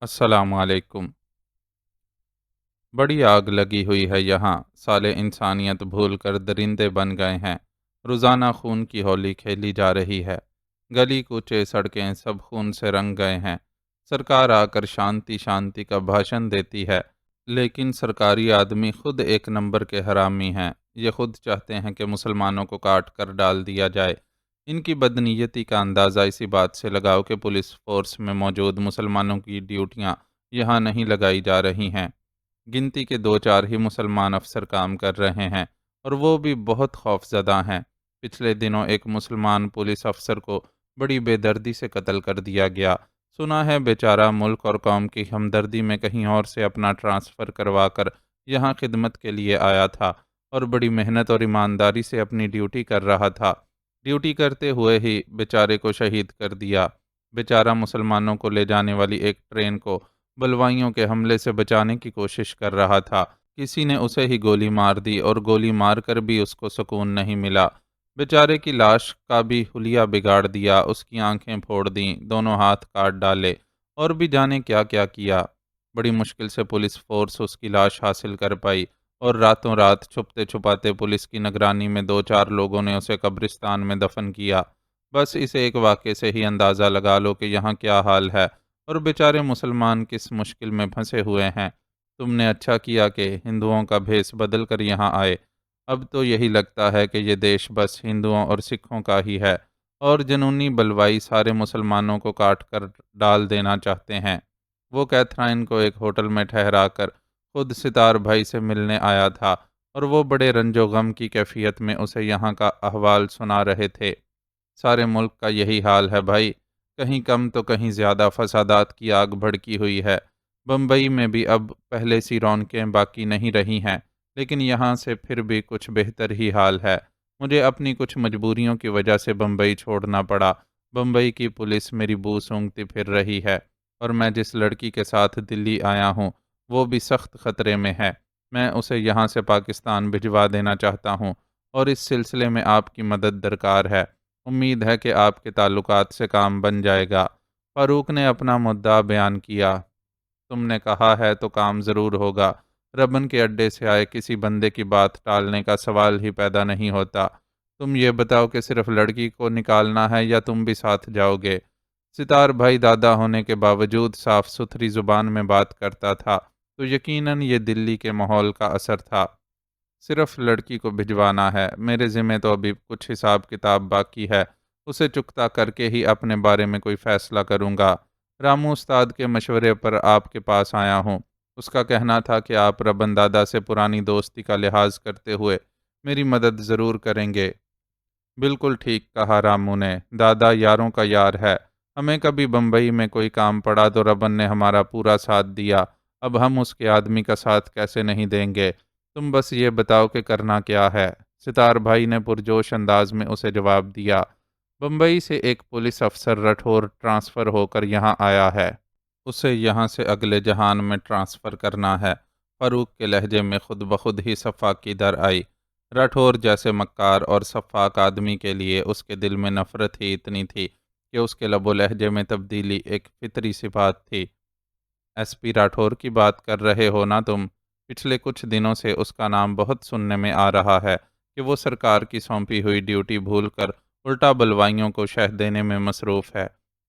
السلام علیکم۔ بڑی آگ لگی ہوئی ہے یہاں، سالے انسانیت بھول کر درندے بن گئے ہیں۔ روزانہ خون کی ہولی کھیلی جا رہی ہے۔ گلی کوچے سڑکیں سب خون سے رنگ گئے ہیں۔ سرکار آ کر شانتی شانتی کا بھاشن دیتی ہے، لیکن سرکاری آدمی خود ایک نمبر کے حرامی ہیں۔ یہ خود چاہتے ہیں کہ مسلمانوں کو کاٹ کر ڈال دیا جائے۔ ان کی بدنیتی کا اندازہ اسی بات سے لگاؤ کہ پولیس فورس میں موجود مسلمانوں کی ڈیوٹیاں یہاں نہیں لگائی جا رہی ہیں۔ گنتی کے دو چار ہی مسلمان افسر کام کر رہے ہیں، اور وہ بھی بہت خوفزدہ ہیں۔ پچھلے دنوں ایک مسلمان پولیس افسر کو بڑی بے دردی سے قتل کر دیا گیا۔ سنا ہے بیچارہ ملک اور قوم کی ہمدردی میں کہیں اور سے اپنا ٹرانسفر کروا کر یہاں خدمت کے لیے آیا تھا، اور بڑی محنت اور ایمانداری سے اپنی ڈیوٹی کر رہا تھا۔ ڈیوٹی کرتے ہوئے ہی بیچارے کو شہید کر دیا۔ بیچارہ مسلمانوں کو لے جانے والی ایک ٹرین کو بلوائیوں کے حملے سے بچانے کی کوشش کر رہا تھا۔ کسی نے اسے ہی گولی مار دی، اور گولی مار کر بھی اس کو سکون نہیں ملا۔ بیچارے کی لاش کا بھی حلیہ بگاڑ دیا، اس کی آنکھیں پھوڑ دیں، دونوں ہاتھ کاٹ ڈالے، اور بھی جانے کیا کیا کیا۔ بڑی مشکل سے پولیس فورس اس کی لاش حاصل کر پائی، اور راتوں رات چھپتے چھپاتے پولیس کی نگرانی میں دو چار لوگوں نے اسے قبرستان میں دفن کیا۔ بس اس ایک واقعے سے ہی اندازہ لگا لو کہ یہاں کیا حال ہے، اور بیچارے مسلمان کس مشکل میں پھنسے ہوئے ہیں۔ تم نے اچھا کیا کہ ہندوؤں کا بھیس بدل کر یہاں آئے۔ اب تو یہی لگتا ہے کہ یہ دیش بس ہندوؤں اور سکھوں کا ہی ہے، اور جنونی بلوائی سارے مسلمانوں کو کاٹ کر ڈال دینا چاہتے ہیں۔ وہ کیتھرائن کو ایک ہوٹل میں ٹھہرا کر خود ستار بھائی سے ملنے آیا تھا، اور وہ بڑے رنج و غم کی کیفیت میں اسے یہاں کا احوال سنا رہے تھے۔ سارے ملک کا یہی حال ہے بھائی، کہیں کم تو کہیں زیادہ فسادات کی آگ بھڑکی ہوئی ہے۔ بمبئی میں بھی اب پہلے سی رونقیں باقی نہیں رہی ہیں، لیکن یہاں سے پھر بھی کچھ بہتر ہی حال ہے۔ مجھے اپنی کچھ مجبوریوں کی وجہ سے بمبئی چھوڑنا پڑا۔ بمبئی کی پولیس میری بو سونگتی پھر رہی ہے، اور میں جس لڑکی کے ساتھ دلی آیا ہوں وہ بھی سخت خطرے میں ہے۔ میں اسے یہاں سے پاکستان بھجوا دینا چاہتا ہوں، اور اس سلسلے میں آپ کی مدد درکار ہے۔ امید ہے کہ آپ کے تعلقات سے کام بن جائے گا۔ فاروق نے اپنا مدعا بیان کیا۔ تم نے کہا ہے تو کام ضرور ہوگا۔ ربن کے اڈے سے آئے کسی بندے کی بات ٹالنے کا سوال ہی پیدا نہیں ہوتا۔ تم یہ بتاؤ کہ صرف لڑکی کو نکالنا ہے یا تم بھی ساتھ جاؤ گے؟ ستار بھائی دادا ہونے کے باوجود صاف ستھری زبان میں بات کرتا تھا، تو یقیناً یہ دلی کے ماحول کا اثر تھا۔ صرف لڑکی کو بھجوانا ہے، میرے ذمہ تو ابھی کچھ حساب کتاب باقی ہے، اسے چکتا کر کے ہی اپنے بارے میں کوئی فیصلہ کروں گا۔ رامو استاد کے مشورے پر آپ کے پاس آیا ہوں۔ اس کا کہنا تھا کہ آپ ربن دادا سے پرانی دوستی کا لحاظ کرتے ہوئے میری مدد ضرور کریں گے۔ بالکل ٹھیک کہا رامو نے، دادا یاروں کا یار ہے۔ ہمیں کبھی بمبئی میں کوئی کام پڑا تو ربن نے ہمارا پورا ساتھ دیا، اب ہم اس کے آدمی کا ساتھ کیسے نہیں دیں گے؟ تم بس یہ بتاؤ کہ کرنا کیا ہے؟ ستار بھائی نے پرجوش انداز میں اسے جواب دیا۔ بمبئی سے ایک پولیس افسر رٹھور ٹرانسفر ہو کر یہاں آیا ہے۔ اسے یہاں سے اگلے جہان میں ٹرانسفر کرنا ہے۔ فاروق کے لہجے میں خود بخود ہی صفا کی در آئی۔ راٹھور جیسے مکار اور سفاک آدمی کے لیے اس کے دل میں نفرت ہی اتنی تھی کہ اس کے لب و لہجے میں تبدیلی ایک فطری سی بات تھی۔ ایس پی راٹھور کی بات کر رہے ہو نا تم؟ پچھلے کچھ دنوں سے اس کا نام بہت سننے میں آ رہا ہے کہ وہ سرکار کی سونپی ہوئی ڈیوٹی بھول کر الٹا بلوائیوں کو شہ دینے میں مصروف ہے۔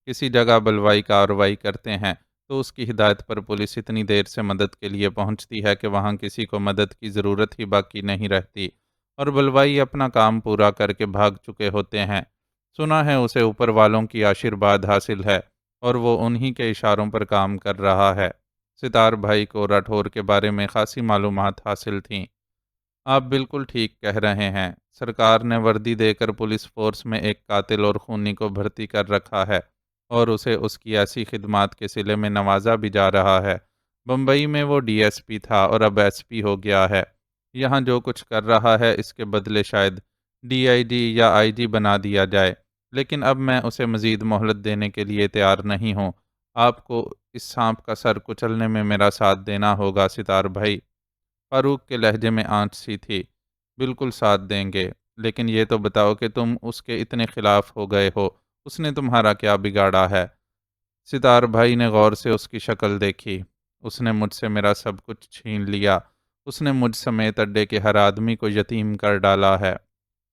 کسی جگہ بلوائی کارروائی کرتے ہیں تو اس کی ہدایت پر پولیس اتنی دیر سے مدد کے لیے پہنچتی ہے کہ وہاں کسی کو مدد کی ضرورت ہی باقی نہیں رہتی، اور بلوائی اپنا کام پورا کر کے بھاگ چکے ہوتے ہیں۔ سنا ہے اسے اوپر والوں کی آشیرواد حاصل ہے، اور وہ انہی کے اشاروں پر کام کر رہا ہے۔ ستار بھائی کو راٹھور کے بارے میں خاصی معلومات حاصل تھیں۔ آپ بالکل ٹھیک کہہ رہے ہیں، سرکار نے وردی دے کر پولیس فورس میں ایک قاتل اور خونی کو بھرتی کر رکھا ہے، اور اسے اس کی ایسی خدمات کے صلے میں نوازا بھی جا رہا ہے۔ بمبئی میں وہ ڈی ایس پی تھا اور اب ایس پی ہو گیا ہے۔ یہاں جو کچھ کر رہا ہے اس کے بدلے شاید ڈی آئی جی یا آئی جی بنا دیا جائے، لیکن اب میں اسے مزید مہلت دینے کے لیے تیار نہیں ہوں۔ آپ کو اس سانپ کا سر کچلنے میں میرا ساتھ دینا ہوگا ستار بھائی۔ فاروق کے لہجے میں آنچ سی تھی۔ بالکل ساتھ دیں گے، لیکن یہ تو بتاؤ کہ تم اس کے اتنے خلاف ہو گئے ہو، اس نے تمہارا کیا بگاڑا ہے؟ ستار بھائی نے غور سے اس کی شکل دیکھی۔ اس نے مجھ سے میرا سب کچھ چھین لیا۔ اس نے مجھ سمیت اڈے کے ہر آدمی کو یتیم کر ڈالا ہے۔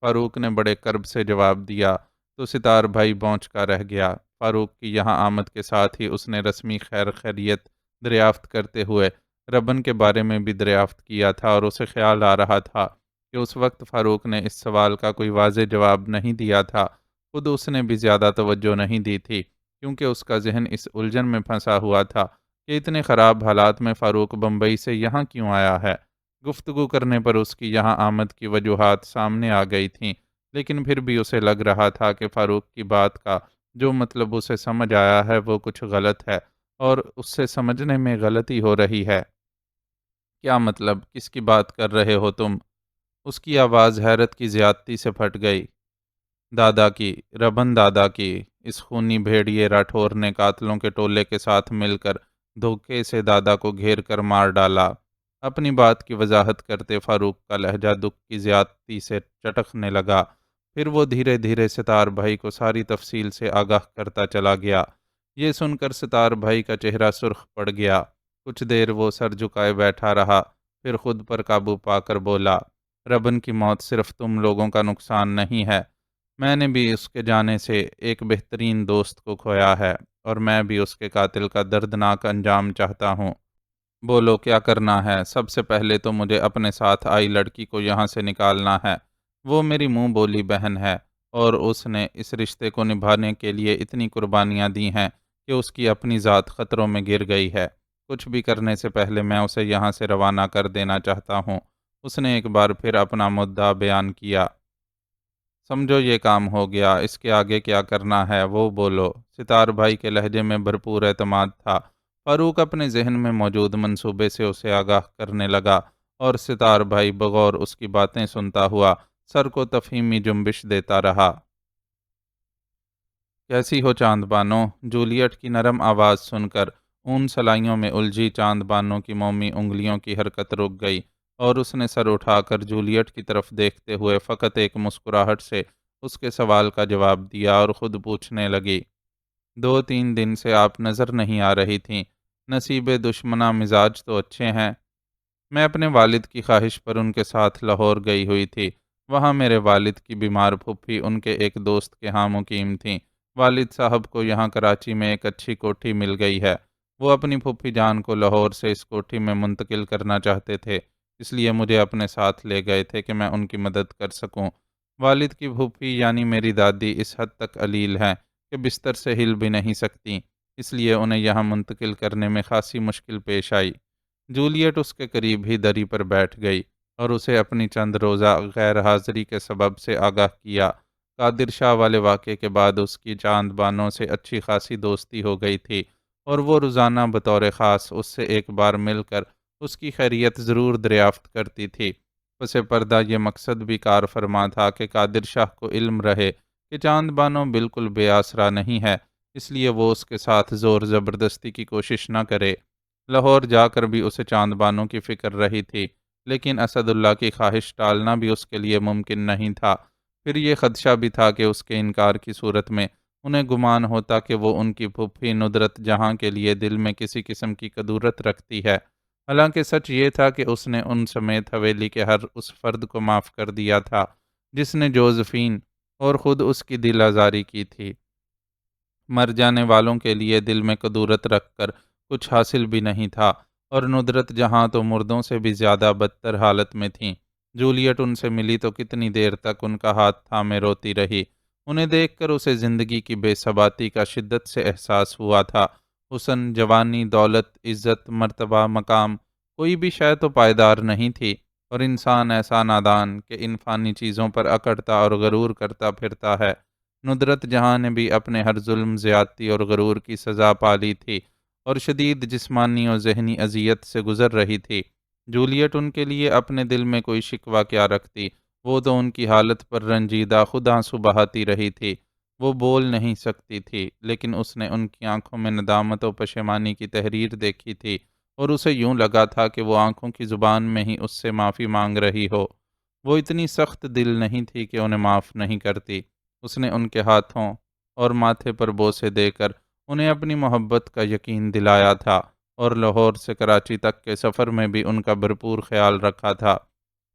فاروق نے بڑے کرب سے جواب دیا تو ستار بھائی بونچ کا رہ گیا۔ فاروق کی یہاں آمد کے ساتھ ہی اس نے رسمی خیر خیریت دریافت کرتے ہوئے ربن کے بارے میں بھی دریافت کیا تھا، اور اسے خیال آ رہا تھا کہ اس وقت فاروق نے اس سوال کا کوئی واضح جواب نہیں دیا تھا۔ خود اس نے بھی زیادہ توجہ نہیں دی تھی، کیونکہ اس کا ذہن اس الجھن میں پھنسا ہوا تھا کہ اتنے خراب حالات میں فاروق بمبئی سے یہاں کیوں آیا ہے۔ گفتگو کرنے پر اس کی یہاں آمد کی وجوہات سامنے آ گئی تھیں، لیکن پھر بھی اسے لگ رہا تھا کہ فاروق کی بات کا جو مطلب اسے سمجھ آیا ہے وہ کچھ غلط ہے، اور اس سے سمجھنے میں غلطی ہو رہی ہے۔ کیا مطلب؟ کس کی بات کر رہے ہو تم؟ اس کی آواز حیرت کی زیادتی سے پھٹ گئی۔ دادا کی، ربن دادا کی۔ اس خونی بھیڑیے راٹھور نے قاتلوں کے ٹولے کے ساتھ مل کر دھوکے سے دادا کو گھیر کر مار ڈالا۔ اپنی بات کی وضاحت کرتے فاروق کا لہجہ دکھ کی زیادتی سے چٹکنے لگا۔ پھر وہ دھیرے دھیرے ستار بھائی کو ساری تفصیل سے آگاہ کرتا چلا گیا۔ یہ سن کر ستار بھائی کا چہرہ سرخ پڑ گیا۔ کچھ دیر وہ سر جھکائے بیٹھا رہا، پھر خود پر قابو پا کر بولا، ربن کی موت صرف تم لوگوں کا نقصان نہیں ہے، میں نے بھی اس کے جانے سے ایک بہترین دوست کو کھویا ہے، اور میں بھی اس کے قاتل کا دردناک انجام چاہتا ہوں۔ بولو کیا کرنا ہے؟ سب سے پہلے تو مجھے اپنے ساتھ آئی لڑکی کو یہاں سے نکالنا ہے۔ وہ میری منہ بولی بہن ہے، اور اس نے اس رشتے کو نبھانے کے لیے اتنی قربانیاں دی ہیں کہ اس کی اپنی ذات خطروں میں گر گئی ہے۔ کچھ بھی کرنے سے پہلے میں اسے یہاں سے روانہ کر دینا چاہتا ہوں۔ اس نے ایک بار پھر اپنا مدعا بیان کیا۔ سمجھو یہ کام ہو گیا، اس کے آگے کیا کرنا ہے وہ بولو۔ ستار بھائی کے لہجے میں بھرپور اعتماد تھا۔ فاروق اپنے ذہن میں موجود منصوبے سے اسے آگاہ کرنے لگا، اور ستار بھائی بغور اس کی باتیں سنتا ہوا سر کو تفہیمی جنبش دیتا رہا۔ کیسی ہو چاند بانو؟ جولیٹ کی نرم آواز سن کر اون سلائیوں میں الجھی چاند بانو کی مومی انگلیوں کی حرکت رک گئی، اور اس نے سر اٹھا کر جولیٹ کی طرف دیکھتے ہوئے فقط ایک مسکراہٹ سے اس کے سوال کا جواب دیا، اور خود پوچھنے لگی، 2-3 دن سے آپ نظر نہیں آ رہی تھیں، نصیب دشمناں مزاج تو اچھے ہیں۔ میں اپنے والد کی خواہش پر ان کے ساتھ لاہور گئی ہوئی تھی۔ وہاں میرے والد کی بیمار پھپھی ان کے ایک دوست کے ہاں مقیم تھیں۔ والد صاحب کو یہاں کراچی میں ایک اچھی کوٹھی مل گئی ہے۔ وہ اپنی پھپھی جان کو لاہور سے اس کوٹھی میں منتقل کرنا چاہتے تھے، اس لیے مجھے اپنے ساتھ لے گئے تھے کہ میں ان کی مدد کر سکوں۔ والد کی پھپھی یعنی میری دادی اس حد تک علیل ہیں کہ بستر سے ہل بھی نہیں سکتی، اس لیے انہیں یہاں منتقل کرنے میں خاصی مشکل پیش آئی۔ جولیٹ اس کے قریب ہی دری پر بیٹھ گئی اور اسے اپنی چند روزہ غیر حاضری کے سبب سے آگاہ کیا۔ قادر شاہ والے واقعے کے بعد اس کی چاند بانوں سے اچھی خاصی دوستی ہو گئی تھی، اور وہ روزانہ بطور خاص اس سے ایک بار مل کر اس کی خیریت ضرور دریافت کرتی تھی۔ پس پردہ یہ مقصد بھی کار فرما تھا کہ قادر شاہ کو علم رہے کہ چاند بانو بالکل بے آسرا نہیں ہے، اس لیے وہ اس کے ساتھ زور زبردستی کی کوشش نہ کرے۔ لاہور جا کر بھی اسے چاند بانو کی فکر رہی تھی، لیکن اسد اللہ کی خواہش ٹالنا بھی اس کے لیے ممکن نہیں تھا۔ پھر یہ خدشہ بھی تھا کہ اس کے انکار کی صورت میں انہیں گمان ہوتا کہ وہ ان کی پھپھی ندرت جہاں کے لیے دل میں کسی قسم کی کدورت رکھتی ہے۔ حالانکہ سچ یہ تھا کہ اس نے ان سمیت حویلی کے ہر اس فرد کو معاف کر دیا تھا جس نے جوزفین اور خود اس کی دل آزاری کی تھی۔ مر جانے والوں کے لیے دل میں کدورت رکھ کر کچھ حاصل بھی نہیں تھا، اور ندرت جہاں تو مردوں سے بھی زیادہ بدتر حالت میں تھیں۔ جولیٹ ان سے ملی تو کتنی دیر تک ان کا ہاتھ تھامے روتی رہی۔ انہیں دیکھ کر اسے زندگی کی بے ثباتی کا شدت سے احساس ہوا تھا۔ حسن، جوانی، دولت، عزت، مرتبہ، مقام، کوئی بھی شے تو پائیدار نہیں تھی، اور انسان ایسا نادان کہ ان فانی چیزوں پر اکڑتا اور غرور کرتا پھرتا ہے۔ ندرت جہاں نے بھی اپنے ہر ظلم، زیادتی اور غرور کی سزا پا لی تھی، اور شدید جسمانی اور ذہنی اذیت سے گزر رہی تھی۔ جولیٹ ان کے لیے اپنے دل میں کوئی شکوہ کیا رکھتی، وہ تو ان کی حالت پر رنجیدہ خود آنسو بہاتی رہی تھی۔ وہ بول نہیں سکتی تھی، لیکن اس نے ان کی آنکھوں میں ندامت و پشیمانی کی تحریر دیکھی تھی، اور اسے یوں لگا تھا کہ وہ آنکھوں کی زبان میں ہی اس سے معافی مانگ رہی ہو۔ وہ اتنی سخت دل نہیں تھی کہ انہیں معاف نہیں کرتی۔ اس نے ان کے ہاتھوں اور ماتھے پر بوسے دے کر انہیں اپنی محبت کا یقین دلایا تھا اور لاہور سے کراچی تک کے سفر میں بھی ان کا بھرپور خیال رکھا تھا۔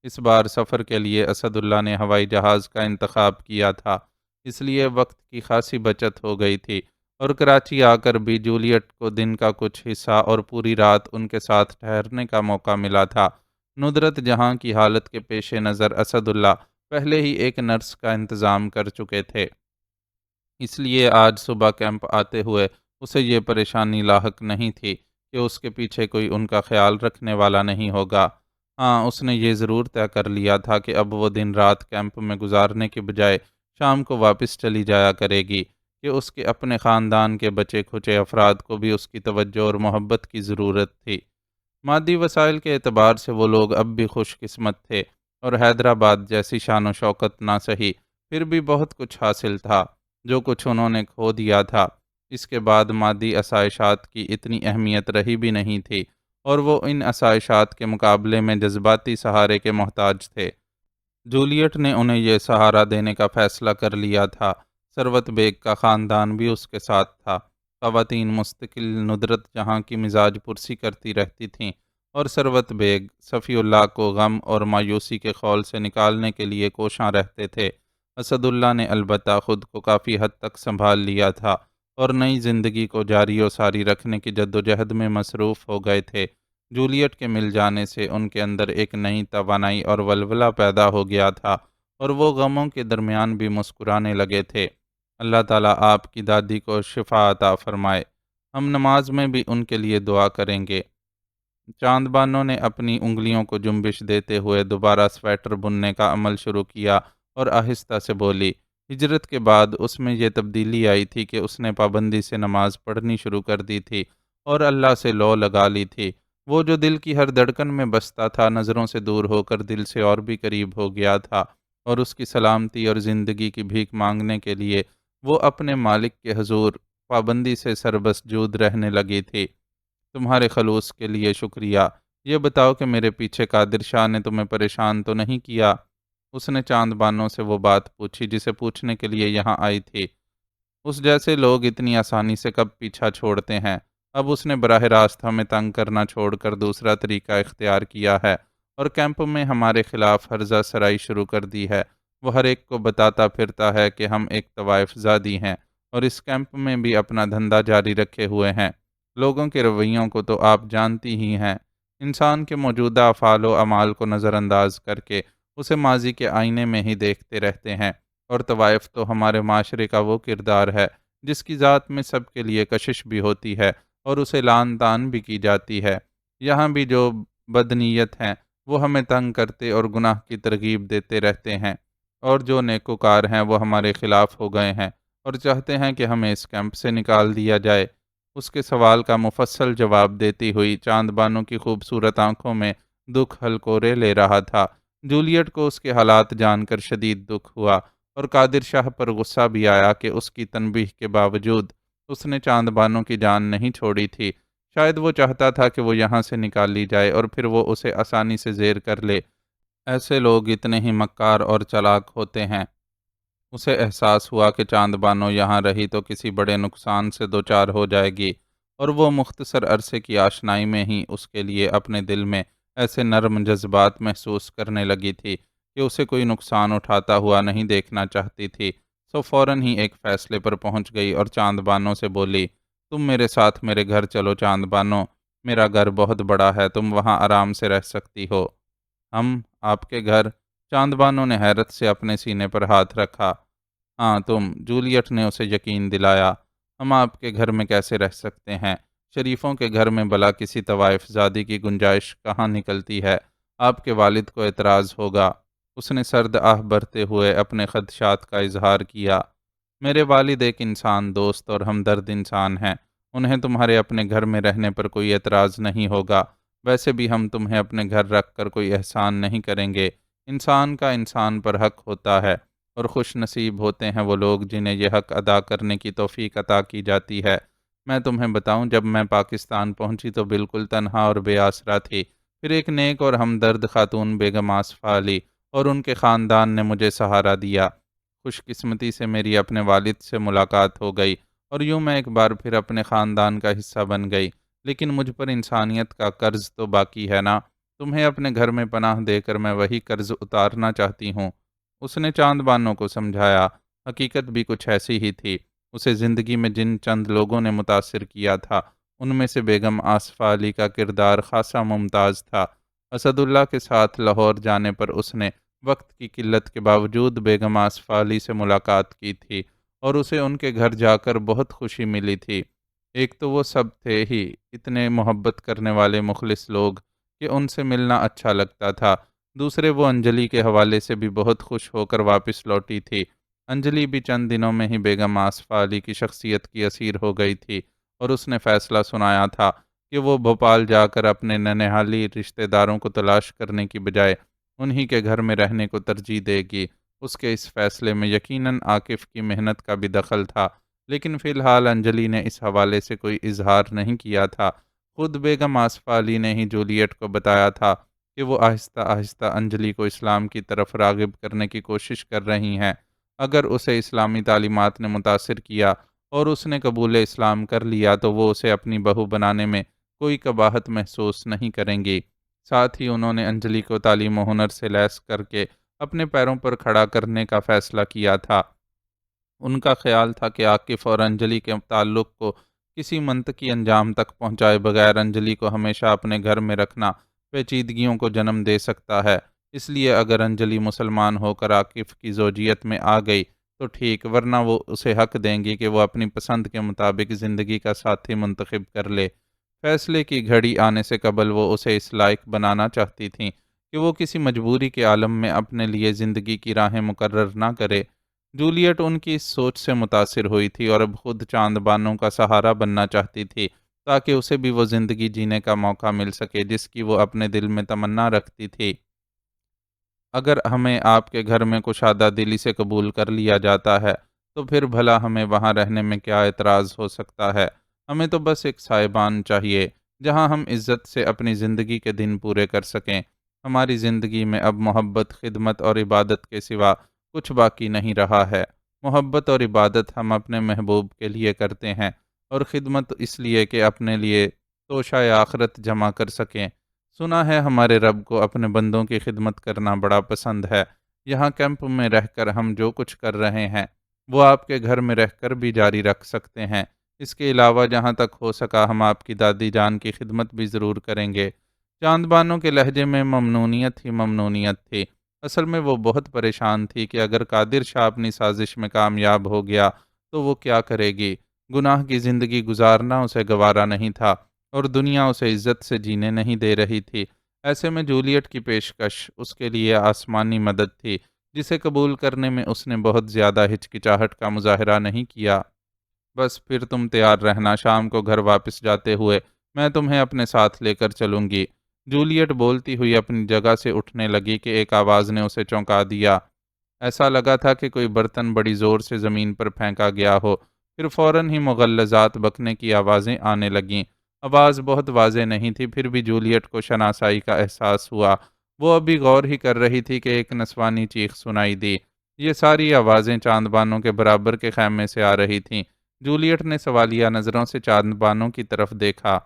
اس بار سفر کے لیے اسد اللہ نے ہوائی جہاز کا انتخاب کیا تھا، اس لیے وقت کی خاصی بچت ہو گئی تھی، اور کراچی آ کر بھی جولیٹ کو دن کا کچھ حصہ اور پوری رات ان کے ساتھ ٹھہرنے کا موقع ملا تھا۔ ندرت جہاں کی حالت کے پیش نظر اسد اللہ پہلے ہی ایک نرس کا انتظام کر چکے تھے، اس لیے آج صبح کیمپ آتے ہوئے اسے یہ پریشانی لاحق نہیں تھی کہ اس کے پیچھے کوئی ان کا خیال رکھنے والا نہیں ہوگا۔ ہاں، اس نے یہ ضرور طے کر لیا تھا کہ اب وہ دن رات کیمپ میں گزارنے کے بجائے شام کو واپس چلی جایا کرے گی، کہ اس کے اپنے خاندان کے بچے کھچے افراد کو بھی اس کی توجہ اور محبت کی ضرورت تھی۔ مادی وسائل کے اعتبار سے وہ لوگ اب بھی خوش قسمت تھے، اور حیدرآباد جیسی شان و شوکت نہ سہی، پھر بھی بہت کچھ حاصل تھا جو کچھ انہوں نے کھو دیا تھا۔ اس کے بعد مادی آسائشات کی اتنی اہمیت رہی بھی نہیں تھی، اور وہ ان آسائشات کے مقابلے میں جذباتی سہارے کے محتاج تھے۔ جولیٹ نے انہیں یہ سہارا دینے کا فیصلہ کر لیا تھا۔ ثروت بیگ کا خاندان بھی اس کے ساتھ تھا۔ خواتین مستقل ندرت جہاں کی مزاج پرسی کرتی رہتی تھیں، اور ثروت بیگ صفی اللہ کو غم اور مایوسی کے خول سے نکالنے کے لیے کوشاں رہتے تھے۔ اسد اللہ نے البتہ خود کو کافی حد تک سنبھال لیا تھا، اور نئی زندگی کو جاری و ساری رکھنے کی جدوجہد میں مصروف ہو گئے تھے۔ جولیٹ کے مل جانے سے ان کے اندر ایک نئی توانائی اور ولولہ پیدا ہو گیا تھا، اور وہ غموں کے درمیان بھی مسکرانے لگے تھے۔ اللہ تعالیٰ آپ کی دادی کو شفا عطا فرمائے۔ ہم نماز میں بھی ان کے لیے دعا کریں گے۔ چاند بانو نے اپنی انگلیوں کو جنبش دیتے ہوئے دوبارہ سویٹر بننے کا عمل شروع کیا، اور آہستہ سے بولی۔ ہجرت کے بعد اس میں یہ تبدیلی آئی تھی کہ اس نے پابندی سے نماز پڑھنی شروع کر دی تھی، اور اللہ سے لو لگا لی تھی۔ وہ جو دل کی ہر دھڑکن میں بستا تھا، نظروں سے دور ہو کر دل سے اور بھی قریب ہو گیا تھا، اور اس کی سلامتی اور زندگی کی بھیک مانگنے کے لیے وہ اپنے مالک کے حضور پابندی سے سربسجود رہنے لگی تھی۔ تمہارے خلوص کے لیے شکریہ۔ یہ بتاؤ کہ میرے پیچھے قادر شاہ نے تمہیں پریشان تو نہیں کیا؟ اس نے چاند بانوں سے وہ بات پوچھی جسے پوچھنے کے لیے یہاں آئی تھی۔ اس جیسے لوگ اتنی آسانی سے کب پیچھا چھوڑتے ہیں؟ اب اس نے براہ راست ہمیں تنگ کرنا چھوڑ کر دوسرا طریقہ اختیار کیا ہے، اور کیمپ میں ہمارے خلاف ہرزہ سرائی شروع کر دی ہے۔ وہ ہر ایک کو بتاتا پھرتا ہے کہ ہم ایک طوائف زادی ہیں، اور اس کیمپ میں بھی اپنا دھندا جاری رکھے ہوئے ہیں۔ لوگوں کے رویوں کو تو آپ جانتی ہی ہیں۔ انسان کے موجودہ افعال و اعمال کو نظر انداز کر کے اسے ماضی کے آئینے میں ہی دیکھتے رہتے ہیں، اور طوائف تو ہمارے معاشرے کا وہ کردار ہے جس کی ذات میں سب کے لیے کشش بھی ہوتی ہے، اور اسے لعن طعن بھی کی جاتی ہے۔ یہاں بھی جو بدنیت ہیں وہ ہمیں تنگ کرتے اور گناہ کی ترغیب دیتے رہتے ہیں، اور جو نیکوکار ہیں وہ ہمارے خلاف ہو گئے ہیں اور چاہتے ہیں کہ ہمیں اس کیمپ سے نکال دیا جائے۔ اس کے سوال کا مفصل جواب دیتی ہوئی چاند بانو کی خوبصورت آنکھوں میں دکھ ہلکورے لے رہا تھا۔ جولیٹ کو اس کے حالات جان کر شدید دکھ ہوا، اور قادر شاہ پر غصہ بھی آیا کہ اس کی تنبیہ کے باوجود اس نے چاند بانو کی جان نہیں چھوڑی تھی۔ شاید وہ چاہتا تھا کہ وہ یہاں سے نکال لی جائے، اور پھر وہ اسے آسانی سے زیر کر لے۔ ایسے لوگ اتنے ہی مکار اور چلاک ہوتے ہیں۔ اسے احساس ہوا کہ چاند بانو یہاں رہی تو کسی بڑے نقصان سے دوچار ہو جائے گی، اور وہ مختصر عرصے کی آشنائی میں ہی اس کے لیے اپنے دل میں ایسے نرم جذبات محسوس کرنے لگی تھی کہ اسے کوئی نقصان اٹھاتا ہوا نہیں دیکھنا چاہتی تھی۔ سو فوراً ہی ایک فیصلے پر پہنچ گئی اور چاند بانو سے بولی، تم میرے ساتھ میرے گھر چلو چاند بانو، میرا گھر بہت بڑا ہے، تم وہاں آرام سے رہ سکتی ہو۔ ہم آپ کے گھر؟ چاند بانو نے حیرت سے اپنے سینے پر ہاتھ رکھا۔ ہاں تم، جولیٹ نے اسے یقین دلایا۔ ہم آپ کے گھر میں کیسے رہ سکتے ہیں؟ شریفوں کے گھر میں بلا کسی طوائف زادی کی گنجائش کہاں نکلتی ہے؟ آپ کے والد کو اعتراض ہوگا۔ اس نے سرد آہ بھرتے ہوئے اپنے خدشات کا اظہار کیا۔ میرے والد ایک انسان دوست اور ہمدرد انسان ہیں، انہیں تمہارے اپنے گھر میں رہنے پر کوئی اعتراض نہیں ہوگا۔ ویسے بھی ہم تمہیں اپنے گھر رکھ کر کوئی احسان نہیں کریں گے۔ انسان کا انسان پر حق ہوتا ہے، اور خوش نصیب ہوتے ہیں وہ لوگ جنہیں یہ حق ادا کرنے کی توفیق عطا کی جاتی ہے۔ میں تمہیں بتاؤں، جب میں پاکستان پہنچی تو بالکل تنہا اور بے آسرا تھی۔ پھر ایک نیک اور ہمدرد خاتون بیگم آصفہ علی اور ان کے خاندان نے مجھے سہارا دیا۔ خوش قسمتی سے میری اپنے والد سے ملاقات ہو گئی، اور یوں میں ایک بار پھر اپنے خاندان کا حصہ بن گئی۔ لیکن مجھ پر انسانیت کا قرض تو باقی ہے نا، تمہیں اپنے گھر میں پناہ دے کر میں وہی قرض اتارنا چاہتی ہوں۔ اس نے چاند بانو کو سمجھایا۔ حقیقت بھی کچھ ایسی ہی تھی۔ اسے زندگی میں جن چند لوگوں نے متاثر کیا تھا، ان میں سے بیگم آصفہ علی کا کردار خاصا ممتاز تھا۔ اسد اللہ کے ساتھ لاہور جانے پر اس نے وقت کی قلت کے باوجود بیگم آصفہ علی سے ملاقات کی تھی اور اسے ان کے گھر جا کر بہت خوشی ملی تھی۔ ایک تو وہ سب تھے ہی اتنے محبت کرنے والے مخلص لوگ کہ ان سے ملنا اچھا لگتا تھا، دوسرے وہ انجلی کے حوالے سے بھی بہت خوش ہو کر واپس لوٹی تھی۔ انجلی بھی چند دنوں میں ہی بیگم آصفہ علی کی شخصیت کی اسیر ہو گئی تھی اور اس نے فیصلہ سنایا تھا کہ وہ بھوپال جا کر اپنے ننہالی رشتہ داروں کو تلاش کرنے کی بجائے انہی کے گھر میں رہنے کو ترجیح دے گی۔ اس کے اس فیصلے میں یقیناً عاقف کی محنت کا بھی دخل تھا، لیکن فی الحال انجلی نے اس حوالے سے کوئی اظہار نہیں کیا تھا۔ خود بیگم آصفہ علی نے ہی جولیٹ کو بتایا تھا کہ وہ آہستہ آہستہ انجلی کو اسلام کی طرف راغب کرنے کی کوشش کر رہی ہیں۔ اگر اسے اسلامی تعلیمات نے متاثر کیا اور اس نے قبول اسلام کر لیا تو وہ اسے اپنی بہو بنانے میں کوئی قباحت محسوس نہیں کریں گی۔ ساتھ ہی انہوں نے انجلی کو تعلیم و ہنر سے لیس کر کے اپنے پیروں پر کھڑا کرنے کا فیصلہ کیا تھا۔ ان کا خیال تھا کہ عاقف اور انجلی کے تعلق کو کسی منطقی انجام تک پہنچائے بغیر انجلی کو ہمیشہ اپنے گھر میں رکھنا پیچیدگیوں کو جنم دے سکتا ہے۔ اس لیے اگر انجلی مسلمان ہو کر عاقف کی زوجیت میں آ گئی تو ٹھیک، ورنہ وہ اسے حق دیں گی کہ وہ اپنی پسند کے مطابق زندگی کا ساتھی منتخب کر لے۔ فیصلے کی گھڑی آنے سے قبل وہ اسے اس لائق بنانا چاہتی تھیں کہ وہ کسی مجبوری کے عالم میں اپنے لیے زندگی کی راہیں مقرر نہ کرے۔ جولیٹ ان کی اس سوچ سے متاثر ہوئی تھی اور اب خود چاند بانوں کا سہارا بننا چاہتی تھی تاکہ اسے بھی وہ زندگی جینے کا موقع مل سکے جس کی وہ اپنے دل میں تمنا رکھتی تھی۔ اگر ہمیں آپ کے گھر میں کشادہ دلی سے قبول کر لیا جاتا ہے تو پھر بھلا ہمیں وہاں رہنے میں کیا اعتراض ہو سکتا ہے؟ ہمیں تو بس ایک سائبان چاہیے جہاں ہم عزت سے اپنی زندگی کے دن پورے کر سکیں۔ ہماری زندگی میں اب محبت، خدمت اور عبادت کے سوا کچھ باقی نہیں رہا ہے۔ محبت اور عبادت ہم اپنے محبوب کے لیے کرتے ہیں اور خدمت اس لیے کہ اپنے لیے توشہ آخرت جمع کر سکیں۔ سنا ہے ہمارے رب کو اپنے بندوں کی خدمت کرنا بڑا پسند ہے۔ یہاں کیمپ میں رہ کر ہم جو کچھ کر رہے ہیں وہ آپ کے گھر میں رہ کر بھی جاری رکھ سکتے ہیں۔ اس کے علاوہ جہاں تک ہو سکا ہم آپ کی دادی جان کی خدمت بھی ضرور کریں گے۔ چاند بانو کے لہجے میں ممنونیت ہی ممنونیت تھی۔ اصل میں وہ بہت پریشان تھی کہ اگر قادر شاہ اپنی سازش میں کامیاب ہو گیا تو وہ کیا کرے گی۔ گناہ کی زندگی گزارنا اسے گوارا نہیں تھا اور دنیا اسے عزت سے جینے نہیں دے رہی تھی۔ ایسے میں جولیٹ کی پیشکش اس کے لیے آسمانی مدد تھی جسے قبول کرنے میں اس نے بہت زیادہ ہچکچاہٹ کا مظاہرہ نہیں کیا۔ بس پھر تم تیار رہنا، شام کو گھر واپس جاتے ہوئے میں تمہیں اپنے ساتھ لے کر چلوں گی۔ جولیٹ بولتی ہوئی اپنی جگہ سے اٹھنے لگی کہ ایک آواز نے اسے چونکا دیا۔ ایسا لگا تھا کہ کوئی برتن بڑی زور سے زمین پر پھینکا گیا ہو۔ پھر فوراً ہی مغلظات بکنے کی آوازیں آنے لگیں۔ آواز بہت واضح نہیں تھی، پھر بھی جولیٹ کو شناسائی کا احساس ہوا۔ وہ ابھی غور ہی کر رہی تھی کہ ایک نسوانی چیخ سنائی دی۔ یہ ساری آوازیں چاند بانوں کے برابر کے خیمے سے آ رہی تھیں۔ جولیٹ نے سوالیہ نظروں سے چاند بانوں کی طرف دیکھا۔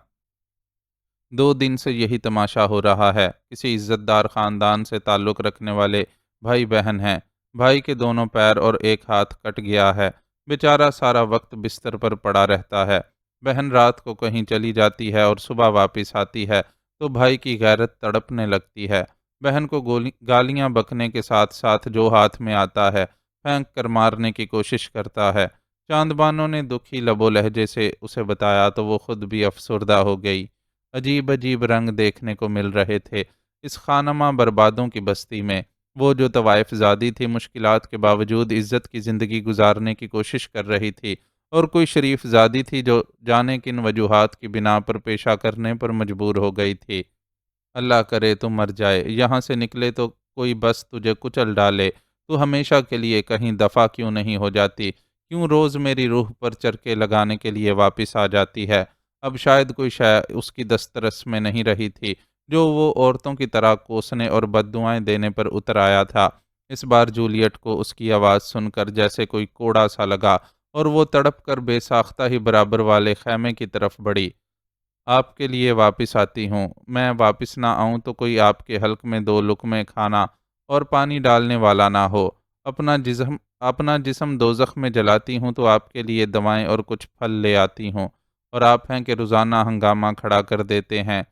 2 دن سے یہی تماشا ہو رہا ہے۔ کسی عزت دار خاندان سے تعلق رکھنے والے بھائی بہن ہیں۔ بھائی کے دونوں پیر اور ایک ہاتھ کٹ گیا ہے۔ بیچارہ سارا وقت بستر پر پڑا رہتا ہے۔ بہن رات کو کہیں چلی جاتی ہے اور صبح واپس آتی ہے تو بھائی کی غیرت تڑپنے لگتی ہے۔ بہن کو گالیاں بکنے کے ساتھ ساتھ جو ہاتھ میں آتا ہے پھینک کر مارنے کی کوشش کرتا ہے۔ چاند بانو نے دکھی لب و لہجے سے اسے بتایا تو وہ خود بھی افسردہ ہو گئی۔ عجیب عجیب رنگ دیکھنے کو مل رہے تھے اس خانمہ بربادوں کی بستی میں۔ وہ جو طوائف زادی تھی مشکلات کے باوجود عزت کی زندگی گزارنے کی کوشش کر رہی تھی، اور کوئی شریف زادی تھی جو جانے کن وجوہات کی بنا پر پیشہ کرنے پر مجبور ہو گئی تھی۔ اللہ کرے تو مر جائے، یہاں سے نکلے تو کوئی بس تجھے کچل ڈالے، تو ہمیشہ کے لیے کہیں دفع کیوں نہیں ہو جاتی، کیوں روز میری روح پر چرکے لگانے کے لیے واپس آ جاتی ہے۔ اب شاید کوئی شے اس کی دسترس میں نہیں رہی تھی جو وہ عورتوں کی طرح کوسنے اور بددعائیں دینے پر اتر آیا تھا۔ اس بار جولیٹ کو اس کی آواز سن کر جیسے کوئی کوڑا سا لگا اور وہ تڑپ کر بے ساختہ ہی برابر والے خیمے کی طرف بڑھی۔ آپ کے لیے واپس آتی ہوں، میں واپس نہ آؤں تو کوئی آپ کے حلق میں 2 لقمے کھانا اور پانی ڈالنے والا نہ ہو۔ اپنا جسم دوزخ میں جلاتی ہوں تو آپ کے لیے دوائیں اور کچھ پھل لے آتی ہوں، اور آپ ہیں کہ روزانہ ہنگامہ کھڑا کر دیتے ہیں۔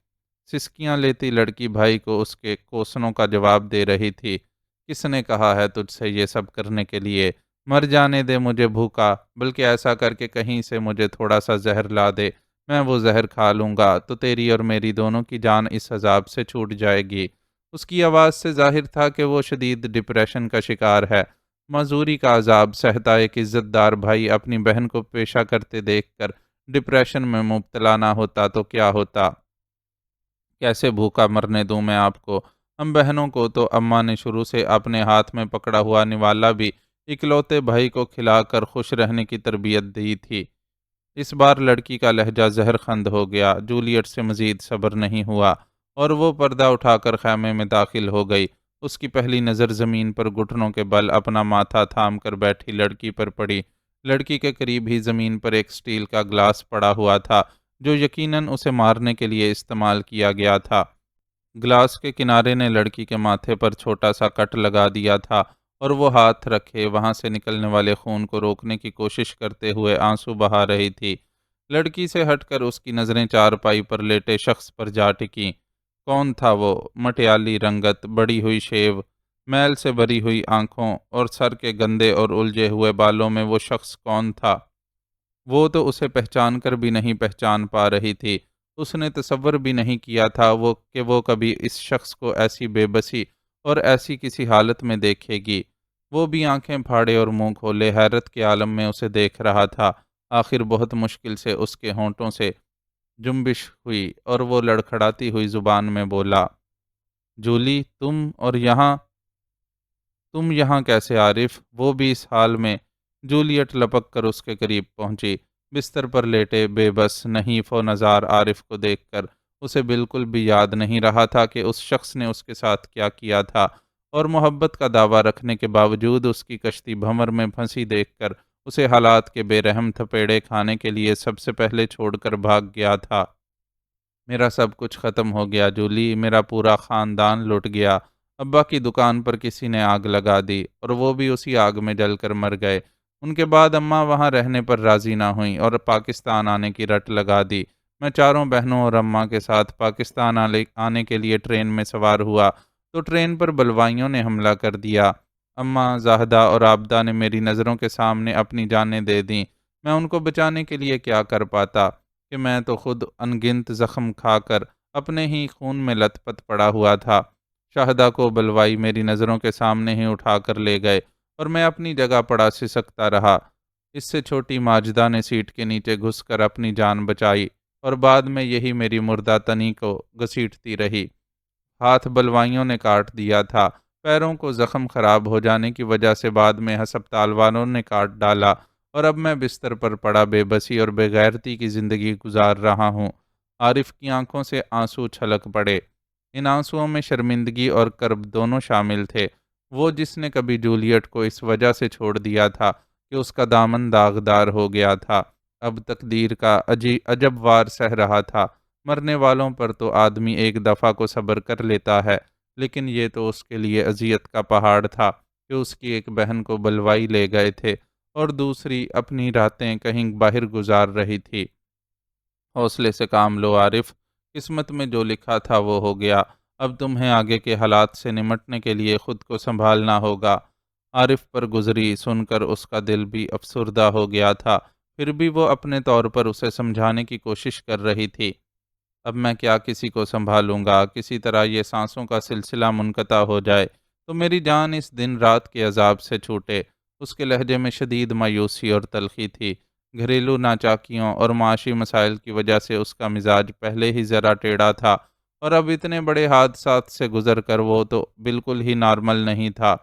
سسکیاں لیتی لڑکی بھائی کو اس کے کوسنوں کا جواب دے رہی تھی۔ کس نے کہا ہے تجھ سے یہ سب کرنے کے لیے؟ مر جانے دے مجھے بھوکا، بلکہ ایسا کر کے کہیں سے مجھے تھوڑا سا زہر لا دے، میں وہ زہر کھا لوں گا تو تیری اور میری دونوں کی جان اس عذاب سے چھوٹ جائے گی۔ اس کی آواز سے ظاہر تھا کہ وہ شدید ڈپریشن کا شکار ہے۔ معذوری کا عذاب سہتا ایک عزت دار بھائی اپنی بہن کو پیشہ کرتے دیکھ کر ڈپریشن میں مبتلا نہ ہوتا تو کیا ہوتا؟ کیسے بھوکا مرنے دوں میں آپ کو؟ ہم بہنوں کو تو اماں نے شروع سے اپنے ہاتھ میں پکڑا ہوا نوالا بھی اکلوتے بھائی کو کھلا کر خوش رہنے کی تربیت دی تھی۔ اس بار لڑکی کا لہجہ زہر خند ہو گیا۔ جولیٹ سے مزید صبر نہیں ہوا اور وہ پردہ اٹھا کر خیمے میں داخل ہو گئی۔ اس کی پہلی نظر زمین پر گھٹنوں کے بل اپنا ماتھا تھام کر بیٹھی لڑکی پر پڑی۔ لڑکی کے قریب ہی زمین پر ایک سٹیل کا گلاس پڑا ہوا تھا جو یقیناً اسے مارنے کے لیے استعمال کیا گیا تھا۔ گلاس کے کنارے نے لڑکی کے ماتھے پر چھوٹا سا کٹ لگا دیا تھا اور وہ ہاتھ رکھے وہاں سے نکلنے والے خون کو روکنے کی کوشش کرتے ہوئے آنسو بہا رہی تھی۔ لڑکی سے ہٹ کر اس کی نظریں چارپائی پر لیٹے شخص پر جا ٹکیں۔ کون تھا وہ؟ مٹیالی رنگت، بڑی ہوئی شیو، میل سے بھری ہوئی آنکھوں اور سر کے گندے اور الجھے ہوئے بالوں میں وہ شخص کون تھا؟ وہ تو اسے پہچان کر بھی نہیں پہچان پا رہی تھی۔ اس نے تصور بھی نہیں کیا تھا کہ وہ کبھی اس شخص کو ایسی بے بسی اور ایسی کسی حالت میں دیکھے گی۔ وہ بھی آنکھیں پھاڑے اور منہ کھولے حیرت کے عالم میں اسے دیکھ رہا تھا۔ آخر بہت مشکل سے اس کے ہونٹوں سے جنبش ہوئی اور وہ لڑکھڑاتی ہوئی زبان میں بولا، جولی تم یہاں کیسے عارف؟ وہ بھی اس حال میں؟ جولیٹ لپک کر اس کے قریب پہنچی۔ بستر پر لیٹے بے بس نحیف و نزار عارف کو دیکھ کر اسے بالکل بھی یاد نہیں رہا تھا کہ اس شخص نے اس کے ساتھ کیا کیا تھا، اور محبت کا دعویٰ رکھنے کے باوجود اس کی کشتی بھنور میں پھنسی دیکھ کر اسے حالات کے بے رحم تھپیڑے کھانے کے لیے سب سے پہلے چھوڑ کر بھاگ گیا تھا۔ میرا سب کچھ ختم ہو گیا جولی، میرا پورا خاندان لٹ گیا۔ ابا کی دکان پر کسی نے آگ لگا دی اور وہ بھی اسی آگ میں جل کر مر گئے۔ ان کے بعد اماں وہاں رہنے پر راضی نہ ہوئیں اور پاکستان آنے کی رٹ لگا دی۔ میں چاروں بہنوں اور اماں کے ساتھ پاکستان آنے کے لیے ٹرین میں سوار ہوا تو ٹرین پر بلوائیوں نے حملہ کر دیا۔ اماں، زاہدہ اور عابدہ نے میری نظروں کے سامنے اپنی جانیں دے دیں۔ میں ان کو بچانے کے لیے کیا کر پاتا کہ میں تو خود انگنت زخم کھا کر اپنے ہی خون میں لت پت پڑا ہوا تھا۔ شاہدہ کو بلوائی میری نظروں کے سامنے ہی اٹھا کر لے گئے اور میں اپنی جگہ پڑا سسکتا رہا۔ اس سے چھوٹی ماجدہ نے سیٹ کے نیچے گھس کر اپنی جان بچائی اور بعد میں یہی میری مردہ تنی کو گھسیٹتی رہی۔ ہاتھ بلوائیوں نے کاٹ دیا تھا۔ پیروں کو زخم خراب ہو جانے کی وجہ سے بعد میں ہسپتال والوں نے کاٹ ڈالا اور اب میں بستر پر پڑا بے بسی اور بے غیرتی کی زندگی گزار رہا ہوں۔ عارف کی آنکھوں سے آنسو چھلک پڑے۔ ان آنسوؤں میں شرمندگی اور کرب دونوں شامل تھے۔ وہ جس نے کبھی جولیٹ کو اس وجہ سے چھوڑ دیا تھا کہ اس کا دامن داغدار ہو گیا تھا، اب تقدیر کا عجب وار سہ رہا تھا۔ مرنے والوں پر تو آدمی ایک دفعہ کو صبر کر لیتا ہے، لیکن یہ تو اس کے لیے اذیت کا پہاڑ تھا کہ اس کی ایک بہن کو بلوائی لے گئے تھے اور دوسری اپنی راتیں کہیں باہر گزار رہی تھی۔ حوصلے سے کام لو عارف، قسمت میں جو لکھا تھا وہ ہو گیا۔ اب تمہیں آگے کے حالات سے نمٹنے کے لیے خود کو سنبھالنا ہوگا۔ عارف پر گزری سن کر اس کا دل بھی افسردہ ہو گیا تھا، پھر بھی وہ اپنے طور پر اسے سمجھانے کی کوشش کر رہی تھی۔ اب میں کیا کسی کو سنبھالوں گا؟ کسی طرح یہ سانسوں کا سلسلہ منقطع ہو جائے تو میری جان اس دن رات کے عذاب سے چھوٹے۔ اس کے لہجے میں شدید مایوسی اور تلخی تھی۔ گھریلو ناچاکیوں اور معاشی مسائل کی وجہ سے اس کا مزاج پہلے ہی ذرا ٹیڑھا تھا، اور اب اتنے بڑے حادثات سے گزر کر وہ تو بالکل ہی نارمل نہیں تھا۔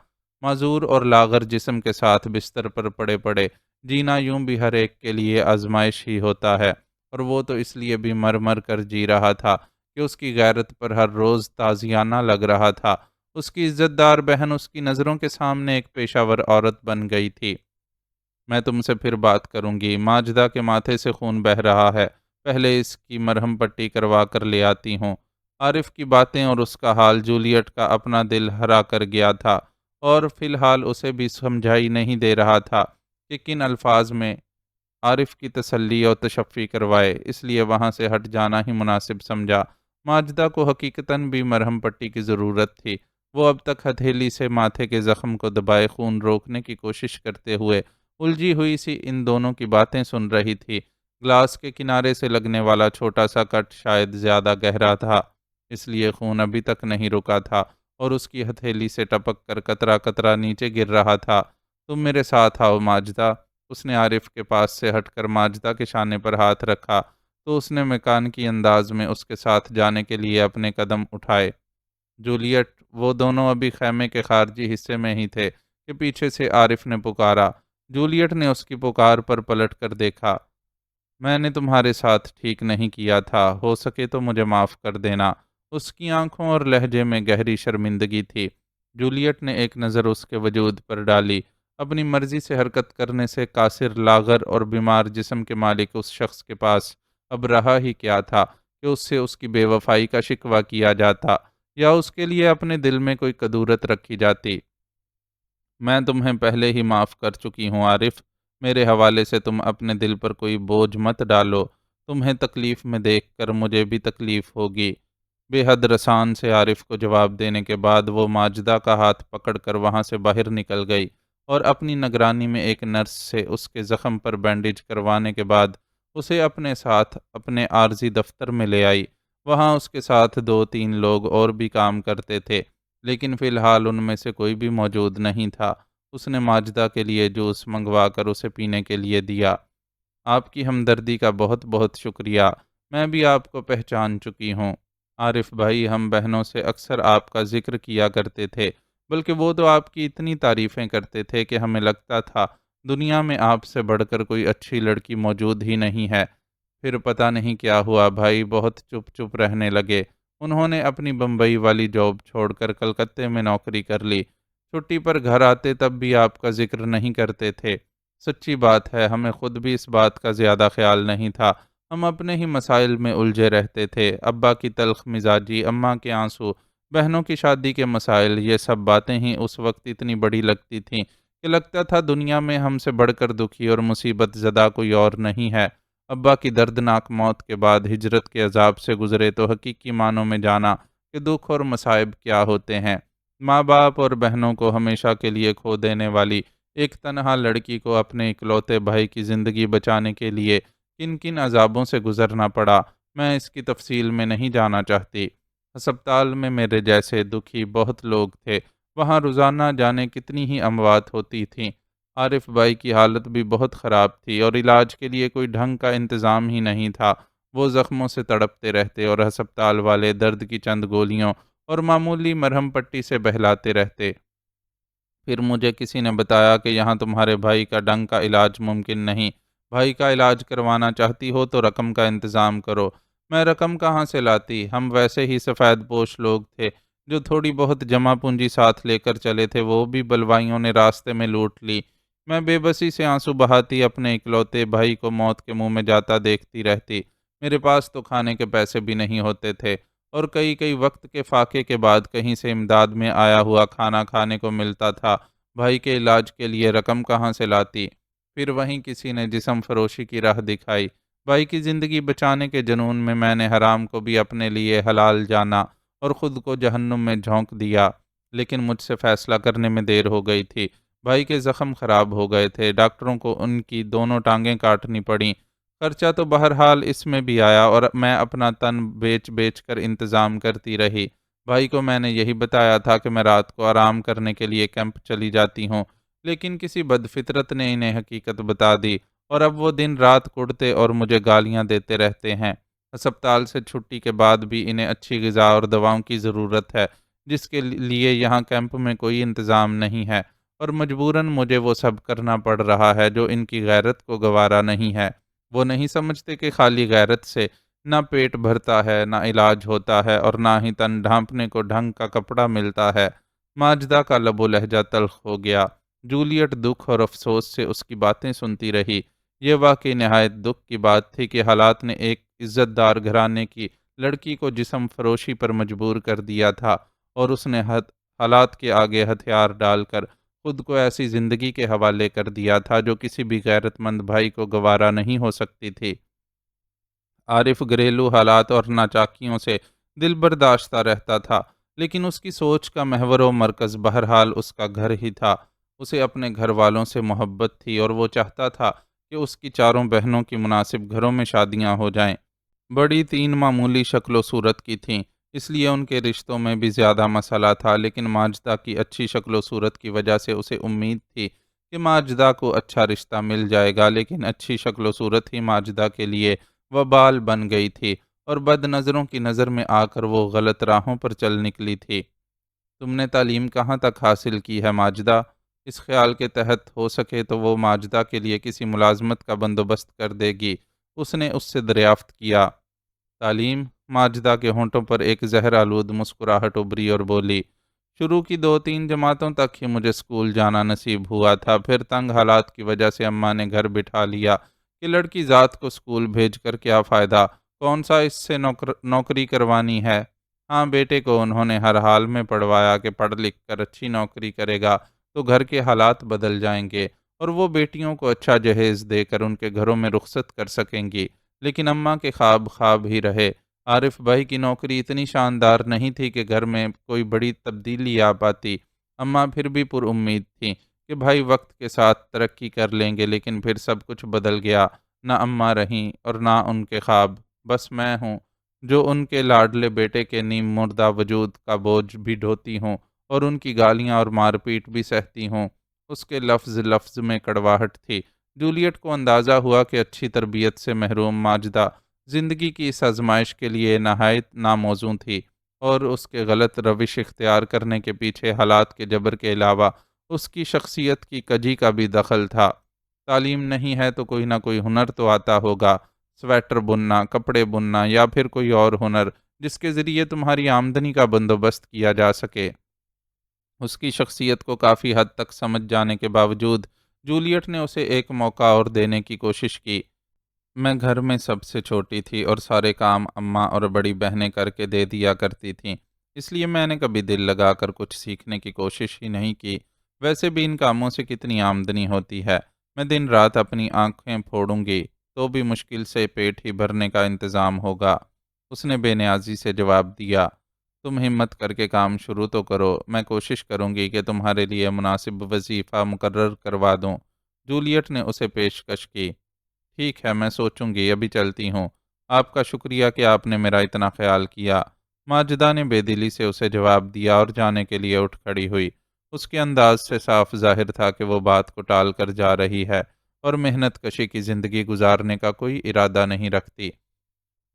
معذور اور لاغر جسم کے ساتھ بستر پر پڑے پڑے جینا یوں بھی ہر ایک کے لیے آزمائش ہی ہوتا ہے، اور وہ تو اس لیے بھی مر مر کر جی رہا تھا کہ اس کی غیرت پر ہر روز تازیانہ لگ رہا تھا۔ اس کی عزت دار بہن اس کی نظروں کے سامنے ایک پیشہ ور عورت بن گئی تھی۔ میں تم سے پھر بات کروں گی۔ ماجدہ کے ماتھے سے خون بہہ رہا ہے، پہلے اس کی مرہم پٹی کروا کر لے آتی ہوں۔ عارف کی باتیں اور اس کا حال جولیٹ کا اپنا دل ہرا کر گیا تھا، اور فی الحال اسے بھی سمجھائی نہیں دے رہا تھا کہ کن الفاظ میں عارف کی تسلی اور تشفی کروائے، اس لیے وہاں سے ہٹ جانا ہی مناسب سمجھا۔ ماجدہ کو حقیقتاً بھی مرہم پٹی کی ضرورت تھی۔ وہ اب تک ہتھیلی سے ماتھے کے زخم کو دبائے خون روکنے کی کوشش کرتے ہوئے الجھی ہوئی سی ان دونوں کی باتیں سن رہی تھی۔ گلاس کے کنارے سے لگنے والا چھوٹا سا کٹ شاید زیادہ گہرا تھا، اس لیے خون ابھی تک نہیں رکا تھا اور اس کی ہتھیلی سے ٹپک کر قطرہ قطرہ نیچے گر رہا تھا۔ تم میرے ساتھ آؤ ماجدہ۔ اس نے عارف کے پاس سے ہٹ کر ماجدہ کے شانے پر ہاتھ رکھا تو اس نے مکانکی انداز میں اس کے ساتھ جانے کے لیے اپنے قدم اٹھائے۔ جولیٹ، وہ دونوں ابھی خیمے کے خارجی حصے میں ہی تھے کہ پیچھے سے عارف نے پکارا۔ جولیٹ نے اس کی پکار پر پلٹ کر دیکھا۔ میں نے تمہارے ساتھ ٹھیک نہیں کیا تھا، ہو سکے تو مجھے معاف کر دینا۔ اس کی آنکھوں اور لہجے میں گہری شرمندگی تھی۔ جولیٹ نے ایک نظر اس کے وجود پر ڈالی۔ اپنی مرضی سے حرکت کرنے سے قاصر، لاغر اور بیمار جسم کے مالک اس شخص کے پاس اب رہا ہی کیا تھا کہ اس سے اس کی بے وفائی کا شکوہ کیا جاتا یا اس کے لیے اپنے دل میں کوئی کدورت رکھی جاتی۔ میں تمہیں پہلے ہی معاف کر چکی ہوں عارف، میرے حوالے سے تم اپنے دل پر کوئی بوجھ مت ڈالو، تمہیں تکلیف میں دیکھ کر مجھے بھی تکلیف ہوگی۔ بے حد رسان سے عارف کو جواب دینے کے بعد وہ ماجدہ کا ہاتھ پکڑ کر وہاں سے باہر نکل گئی اور اپنی نگرانی میں ایک نرس سے اس کے زخم پر بینڈیج کروانے کے بعد اسے اپنے ساتھ اپنے عارضی دفتر میں لے آئی۔ وہاں اس کے ساتھ 2-3 لوگ اور بھی کام کرتے تھے، لیکن فی الحال ان میں سے کوئی بھی موجود نہیں تھا۔ اس نے ماجدہ کے لیے جوس منگوا کر اسے پینے کے لیے دیا۔ آپ کی ہمدردی کا بہت بہت شکریہ، میں بھی آپ کو پہچان چکی ہوں۔ عارف بھائی، ہم بہنوں سے اکثر آپ کا ذکر کیا کرتے تھے، بلکہ وہ تو آپ کی اتنی تعریفیں کرتے تھے کہ ہمیں لگتا تھا دنیا میں آپ سے بڑھ کر کوئی اچھی لڑکی موجود ہی نہیں ہے۔ پھر پتہ نہیں کیا ہوا، بھائی بہت چپ چپ رہنے لگے۔ انہوں نے اپنی بمبئی والی جاب چھوڑ کر کلکتے میں نوکری کر لی۔ چھٹی پر گھر آتے تب بھی آپ کا ذکر نہیں کرتے تھے۔ سچی بات ہے، ہمیں خود بھی اس بات کا زیادہ خیال نہیں تھا، ہم اپنے ہی مسائل میں الجھے رہتے تھے۔ ابا کی تلخ مزاجی، اماں کے آنسو، بہنوں کی شادی کے مسائل، یہ سب باتیں ہی اس وقت اتنی بڑی لگتی تھیں کہ لگتا تھا دنیا میں ہم سے بڑھ کر دکھی اور مصیبت زدہ کوئی اور نہیں ہے۔ ابا کی دردناک موت کے بعد ہجرت کے عذاب سے گزرے تو حقیقی معنوں میں جانا کہ دکھ اور مصائب کیا ہوتے ہیں۔ ماں باپ اور بہنوں کو ہمیشہ کے لیے کھو دینے والی ایک تنہا لڑکی کو اپنے اکلوتے بھائی کی زندگی بچانے کے لیے کن کن عذابوں سے گزرنا پڑا، میں اس کی تفصیل میں نہیں جانا چاہتی۔ ہسپتال میں میرے جیسے دکھی بہت لوگ تھے، وہاں روزانہ جانے کتنی ہی اموات ہوتی تھیں۔ عارف بھائی کی حالت بھی بہت خراب تھی اور علاج کے لیے کوئی ڈھنگ کا انتظام ہی نہیں تھا۔ وہ زخموں سے تڑپتے رہتے اور ہسپتال والے درد کی چند گولیوں اور معمولی مرہم پٹی سے بہلاتے رہتے۔ پھر مجھے کسی نے بتایا کہ یہاں تمہارے بھائی کا ڈنگ کا علاج ممکن نہیں، بھائی کا علاج کروانا چاہتی ہو تو رقم کا انتظام کرو۔ میں رقم کہاں سے لاتی؟ ہم ویسے ہی سفید پوش لوگ تھے، جو تھوڑی بہت جمع پونجی ساتھ لے کر چلے تھے، وہ بھی بلوائیوں نے راستے میں لوٹ لی۔ میں بے بسی سے آنسو بہاتی اپنے اکلوتے بھائی کو موت کے منہ میں جاتا دیکھتی رہتی۔ میرے پاس تو کھانے کے پیسے بھی نہیں ہوتے تھے اور کئی کئی وقت کے فاقے کے بعد کہیں سے امداد میں آیا ہوا کھانا کھانے کو ملتا تھا۔ بھائی کے علاج کے لیے رقم کہاں سے لاتی؟ پھر وہیں کسی نے جسم فروشی کی راہ دکھائی۔ بھائی کی زندگی بچانے کے جنون میں نے حرام کو بھی اپنے لیے حلال جانا اور خود کو جہنم میں جھونک دیا، لیکن مجھ سے فیصلہ کرنے میں دیر ہو گئی تھی۔ بھائی کے زخم خراب ہو گئے تھے، ڈاکٹروں کو ان کی دونوں ٹانگیں کاٹنی پڑیں۔ خرچہ تو بہرحال اس میں بھی آیا اور میں اپنا تن بیچ بیچ کر انتظام کرتی رہی۔ بھائی کو میں نے یہی بتایا تھا کہ میں رات کو آرام کرنے کے لیے کیمپ چلی جاتی ہوں، لیکن کسی بدفطرت نے انہیں حقیقت بتا دی اور اب وہ دن رات کڑتے اور مجھے گالیاں دیتے رہتے ہیں۔ ہسپتال سے چھٹی کے بعد بھی انہیں اچھی غذا اور دواؤں کی ضرورت ہے، جس کے لیے یہاں کیمپ میں کوئی انتظام نہیں ہے، اور مجبوراً مجھے وہ سب کرنا پڑ رہا ہے جو ان کی غیرت کو گوارا نہیں ہے۔ وہ نہیں سمجھتے کہ خالی غیرت سے نہ پیٹ بھرتا ہے، نہ علاج ہوتا ہے اور نہ ہی تن ڈھانپنے کو ڈھنگ کا کپڑا ملتا ہے۔ ماجدہ کا لب و لہجہ تلخ ہو گیا۔ جولیٹ دکھ اور افسوس سے اس کی باتیں سنتی رہی۔ یہ واقعی نہایت دکھ کی بات تھی کہ حالات نے ایک عزت دار گھرانے کی لڑکی کو جسم فروشی پر مجبور کر دیا تھا، اور اس نے حالات کے آگے ہتھیار ڈال کر خود کو ایسی زندگی کے حوالے کر دیا تھا جو کسی بھی غیرت مند بھائی کو گوارا نہیں ہو سکتی تھی۔ عارف گھریلو حالات اور ناچاکیوں سے دل برداشتہ رہتا تھا، لیکن اس کی سوچ کا محور و مرکز بہرحال اس کا گھر ہی تھا۔ اسے اپنے گھر والوں سے محبت تھی اور وہ چاہتا تھا کہ اس کی چاروں بہنوں کی مناسب گھروں میں شادیاں ہو جائیں۔ بڑی تین معمولی شکل و صورت کی تھیں، اس لیے ان کے رشتوں میں بھی زیادہ مسئلہ تھا، لیکن ماجدہ کی اچھی شکل و صورت کی وجہ سے اسے امید تھی کہ ماجدہ کو اچھا رشتہ مل جائے گا، لیکن اچھی شکل و صورت ہی ماجدہ کے لیے وبال بن گئی تھی، اور بد نظروں کی نظر میں آ کر وہ غلط راہوں پر چل نکلی تھی۔ تم نے تعلیم کہاں تک حاصل کی ہے ماجدہ؟ اس خیال کے تحت ہو سکے تو وہ ماجدہ کے لیے کسی ملازمت کا بندوبست کر دے گی، اس نے اس سے دریافت کیا۔ تعلیم؟ ماجدہ کے ہونٹوں پر ایک زہر آلود مسکراہٹ ابھری اور بولی، شروع کی 2-3 جماعتوں تک ہی مجھے اسکول جانا نصیب ہوا تھا، پھر تنگ حالات کی وجہ سے اماں نے گھر بٹھا لیا کہ لڑکی ذات کو اسکول بھیج کر کیا فائدہ، کون سا اس سے نوکری کروانی ہے۔ ہاں، بیٹے کو انہوں نے ہر حال میں پڑھوایا کہ پڑھ لکھ کر اچھی نوکری کرے گا تو گھر کے حالات بدل جائیں گے، اور وہ بیٹیوں کو اچھا جہیز دے کر ان کے گھروں میں رخصت کر سکیں گی۔ لیکن اماں کے خواب خواب ہی رہے۔ عارف بھائی کی نوکری اتنی شاندار نہیں تھی کہ گھر میں کوئی بڑی تبدیلی آ پاتی۔ اماں پھر بھی پر امید تھیں کہ بھائی وقت کے ساتھ ترقی کر لیں گے، لیکن پھر سب کچھ بدل گیا۔ نہ اماں رہیں اور نہ ان کے خواب، بس میں ہوں جو ان کے لاڈلے بیٹے کے نیم مردہ وجود کا بوجھ بھی ڈھوتی ہوں اور ان کی گالیاں اور مار پیٹ بھی سہتی ہوں۔ اس کے لفظ لفظ میں کڑواہٹ تھی۔ جولیٹ کو اندازہ ہوا کہ اچھی تربیت سے محروم ماجدہ زندگی کی اس آزمائش کے لیے نہایت ناموزوں تھی، اور اس کے غلط روش اختیار کرنے کے پیچھے حالات کے جبر کے علاوہ اس کی شخصیت کی کجی کا بھی دخل تھا۔ تعلیم نہیں ہے تو کوئی نہ کوئی ہنر تو آتا ہوگا، سویٹر بننا، کپڑے بننا، یا پھر کوئی اور ہنر جس کے ذریعے تمہاری آمدنی کا بندوبست کیا جا سکے۔ اس کی شخصیت کو کافی حد تک سمجھ جانے کے باوجود جولیٹ نے اسے ایک موقع اور دینے کی کوشش کی۔ میں گھر میں سب سے چھوٹی تھی اور سارے کام اماں اور بڑی بہنیں کر کے دے دیا کرتی تھیں، اس لیے میں نے کبھی دل لگا کر کچھ سیکھنے کی کوشش ہی نہیں کی۔ ویسے بھی ان کاموں سے کتنی آمدنی ہوتی ہے، میں دن رات اپنی آنکھیں پھوڑوں گی تو بھی مشکل سے پیٹ ہی بھرنے کا انتظام ہوگا۔ اس نے بے نیازی سے جواب دیا، تم ہمت کر کے کام شروع تو کرو، میں کوشش کروں گی کہ تمہارے لیے مناسب وظیفہ مقرر کروا دوں۔ جولیٹ نے اسے پیشکش کی، ٹھیک ہے، میں سوچوں گی، ابھی چلتی ہوں۔ آپ کا شکریہ کہ آپ نے میرا اتنا خیال کیا۔ ماجدہ نے بے دلی سے اسے جواب دیا اور جانے کے لیے اٹھ کھڑی ہوئی۔ اس کے انداز سے صاف ظاہر تھا کہ وہ بات کو ٹال کر جا رہی ہے اور محنت کشی کی زندگی گزارنے کا کوئی ارادہ نہیں رکھتی۔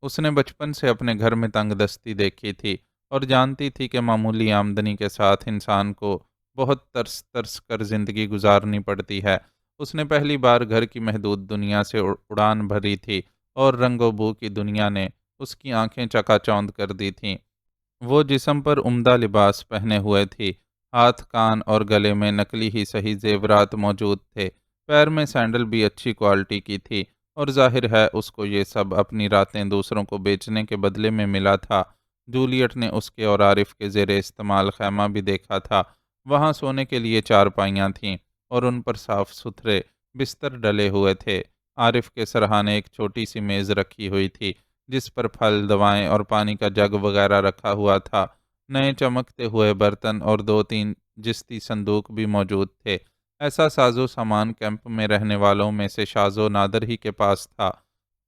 اس نے بچپن سے اپنے گھر میں تنگ دستی دیکھی تھی اور جانتی تھی کہ معمولی آمدنی کے ساتھ انسان کو بہت ترس ترس کر زندگی گزارنی پڑتی ہے۔ اس نے پہلی بار گھر کی محدود دنیا سے اڑان بھری تھی، اور رنگ و بو کی دنیا نے اس کی آنکھیں چکا چوند کر دی تھیں۔ وہ جسم پر عمدہ لباس پہنے ہوئے تھی، ہاتھ، کان اور گلے میں نکلی ہی صحیح زیورات موجود تھے، پیر میں سینڈل بھی اچھی کوالٹی کی تھی، اور ظاہر ہے اس کو یہ سب اپنی راتیں دوسروں کو بیچنے کے بدلے میں ملا تھا۔ جولیٹ نے اس کے اور عارف کے زیر استعمال خیمہ بھی دیکھا تھا۔ وہاں سونے کے لیے چارپائیاں تھیں اور ان پر صاف ستھرے بستر ڈلے ہوئے تھے۔ عارف کے سرہانے ایک چھوٹی سی میز رکھی ہوئی تھی جس پر پھل، دوائیں اور پانی کا جگ وغیرہ رکھا ہوا تھا۔ نئے چمکتے ہوئے برتن اور 2-3 جستی صندوق بھی موجود تھے۔ ایسا سازو سامان کیمپ میں رہنے والوں میں سے شاذ و نادر ہی کے پاس تھا۔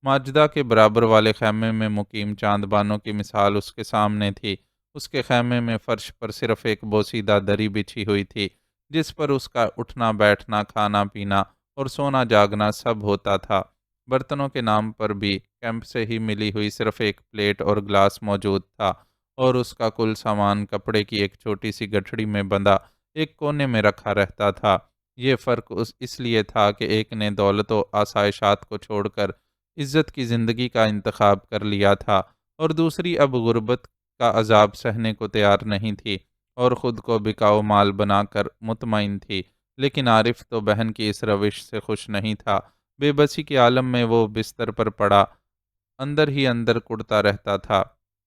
ماجدہ کے برابر والے خیمے میں مقیم چاند بانوں کی مثال اس کے سامنے تھی۔ اس کے خیمے میں فرش پر صرف ایک بوسیدہ دری بچھی ہوئی تھی جس پر اس کا اٹھنا بیٹھنا، کھانا پینا اور سونا جاگنا سب ہوتا تھا۔ برتنوں کے نام پر بھی کیمپ سے ہی ملی ہوئی صرف ایک پلیٹ اور گلاس موجود تھا، اور اس کا کل سامان کپڑے کی ایک چھوٹی سی گٹھڑی میں بندھا ایک کونے میں رکھا رہتا تھا۔ یہ فرق اس لیے تھا کہ ایک نے دولت و آسائشات کو چھوڑ کر عزت کی زندگی کا انتخاب کر لیا تھا، اور دوسری اب غربت کا عذاب سہنے کو تیار نہیں تھی اور خود کو بکاؤ مال بنا کر مطمئن تھی۔ لیکن عارف تو بہن کی اس روش سے خوش نہیں تھا۔ بے بسی کے عالم میں وہ بستر پر پڑا اندر ہی اندر کڑتا رہتا تھا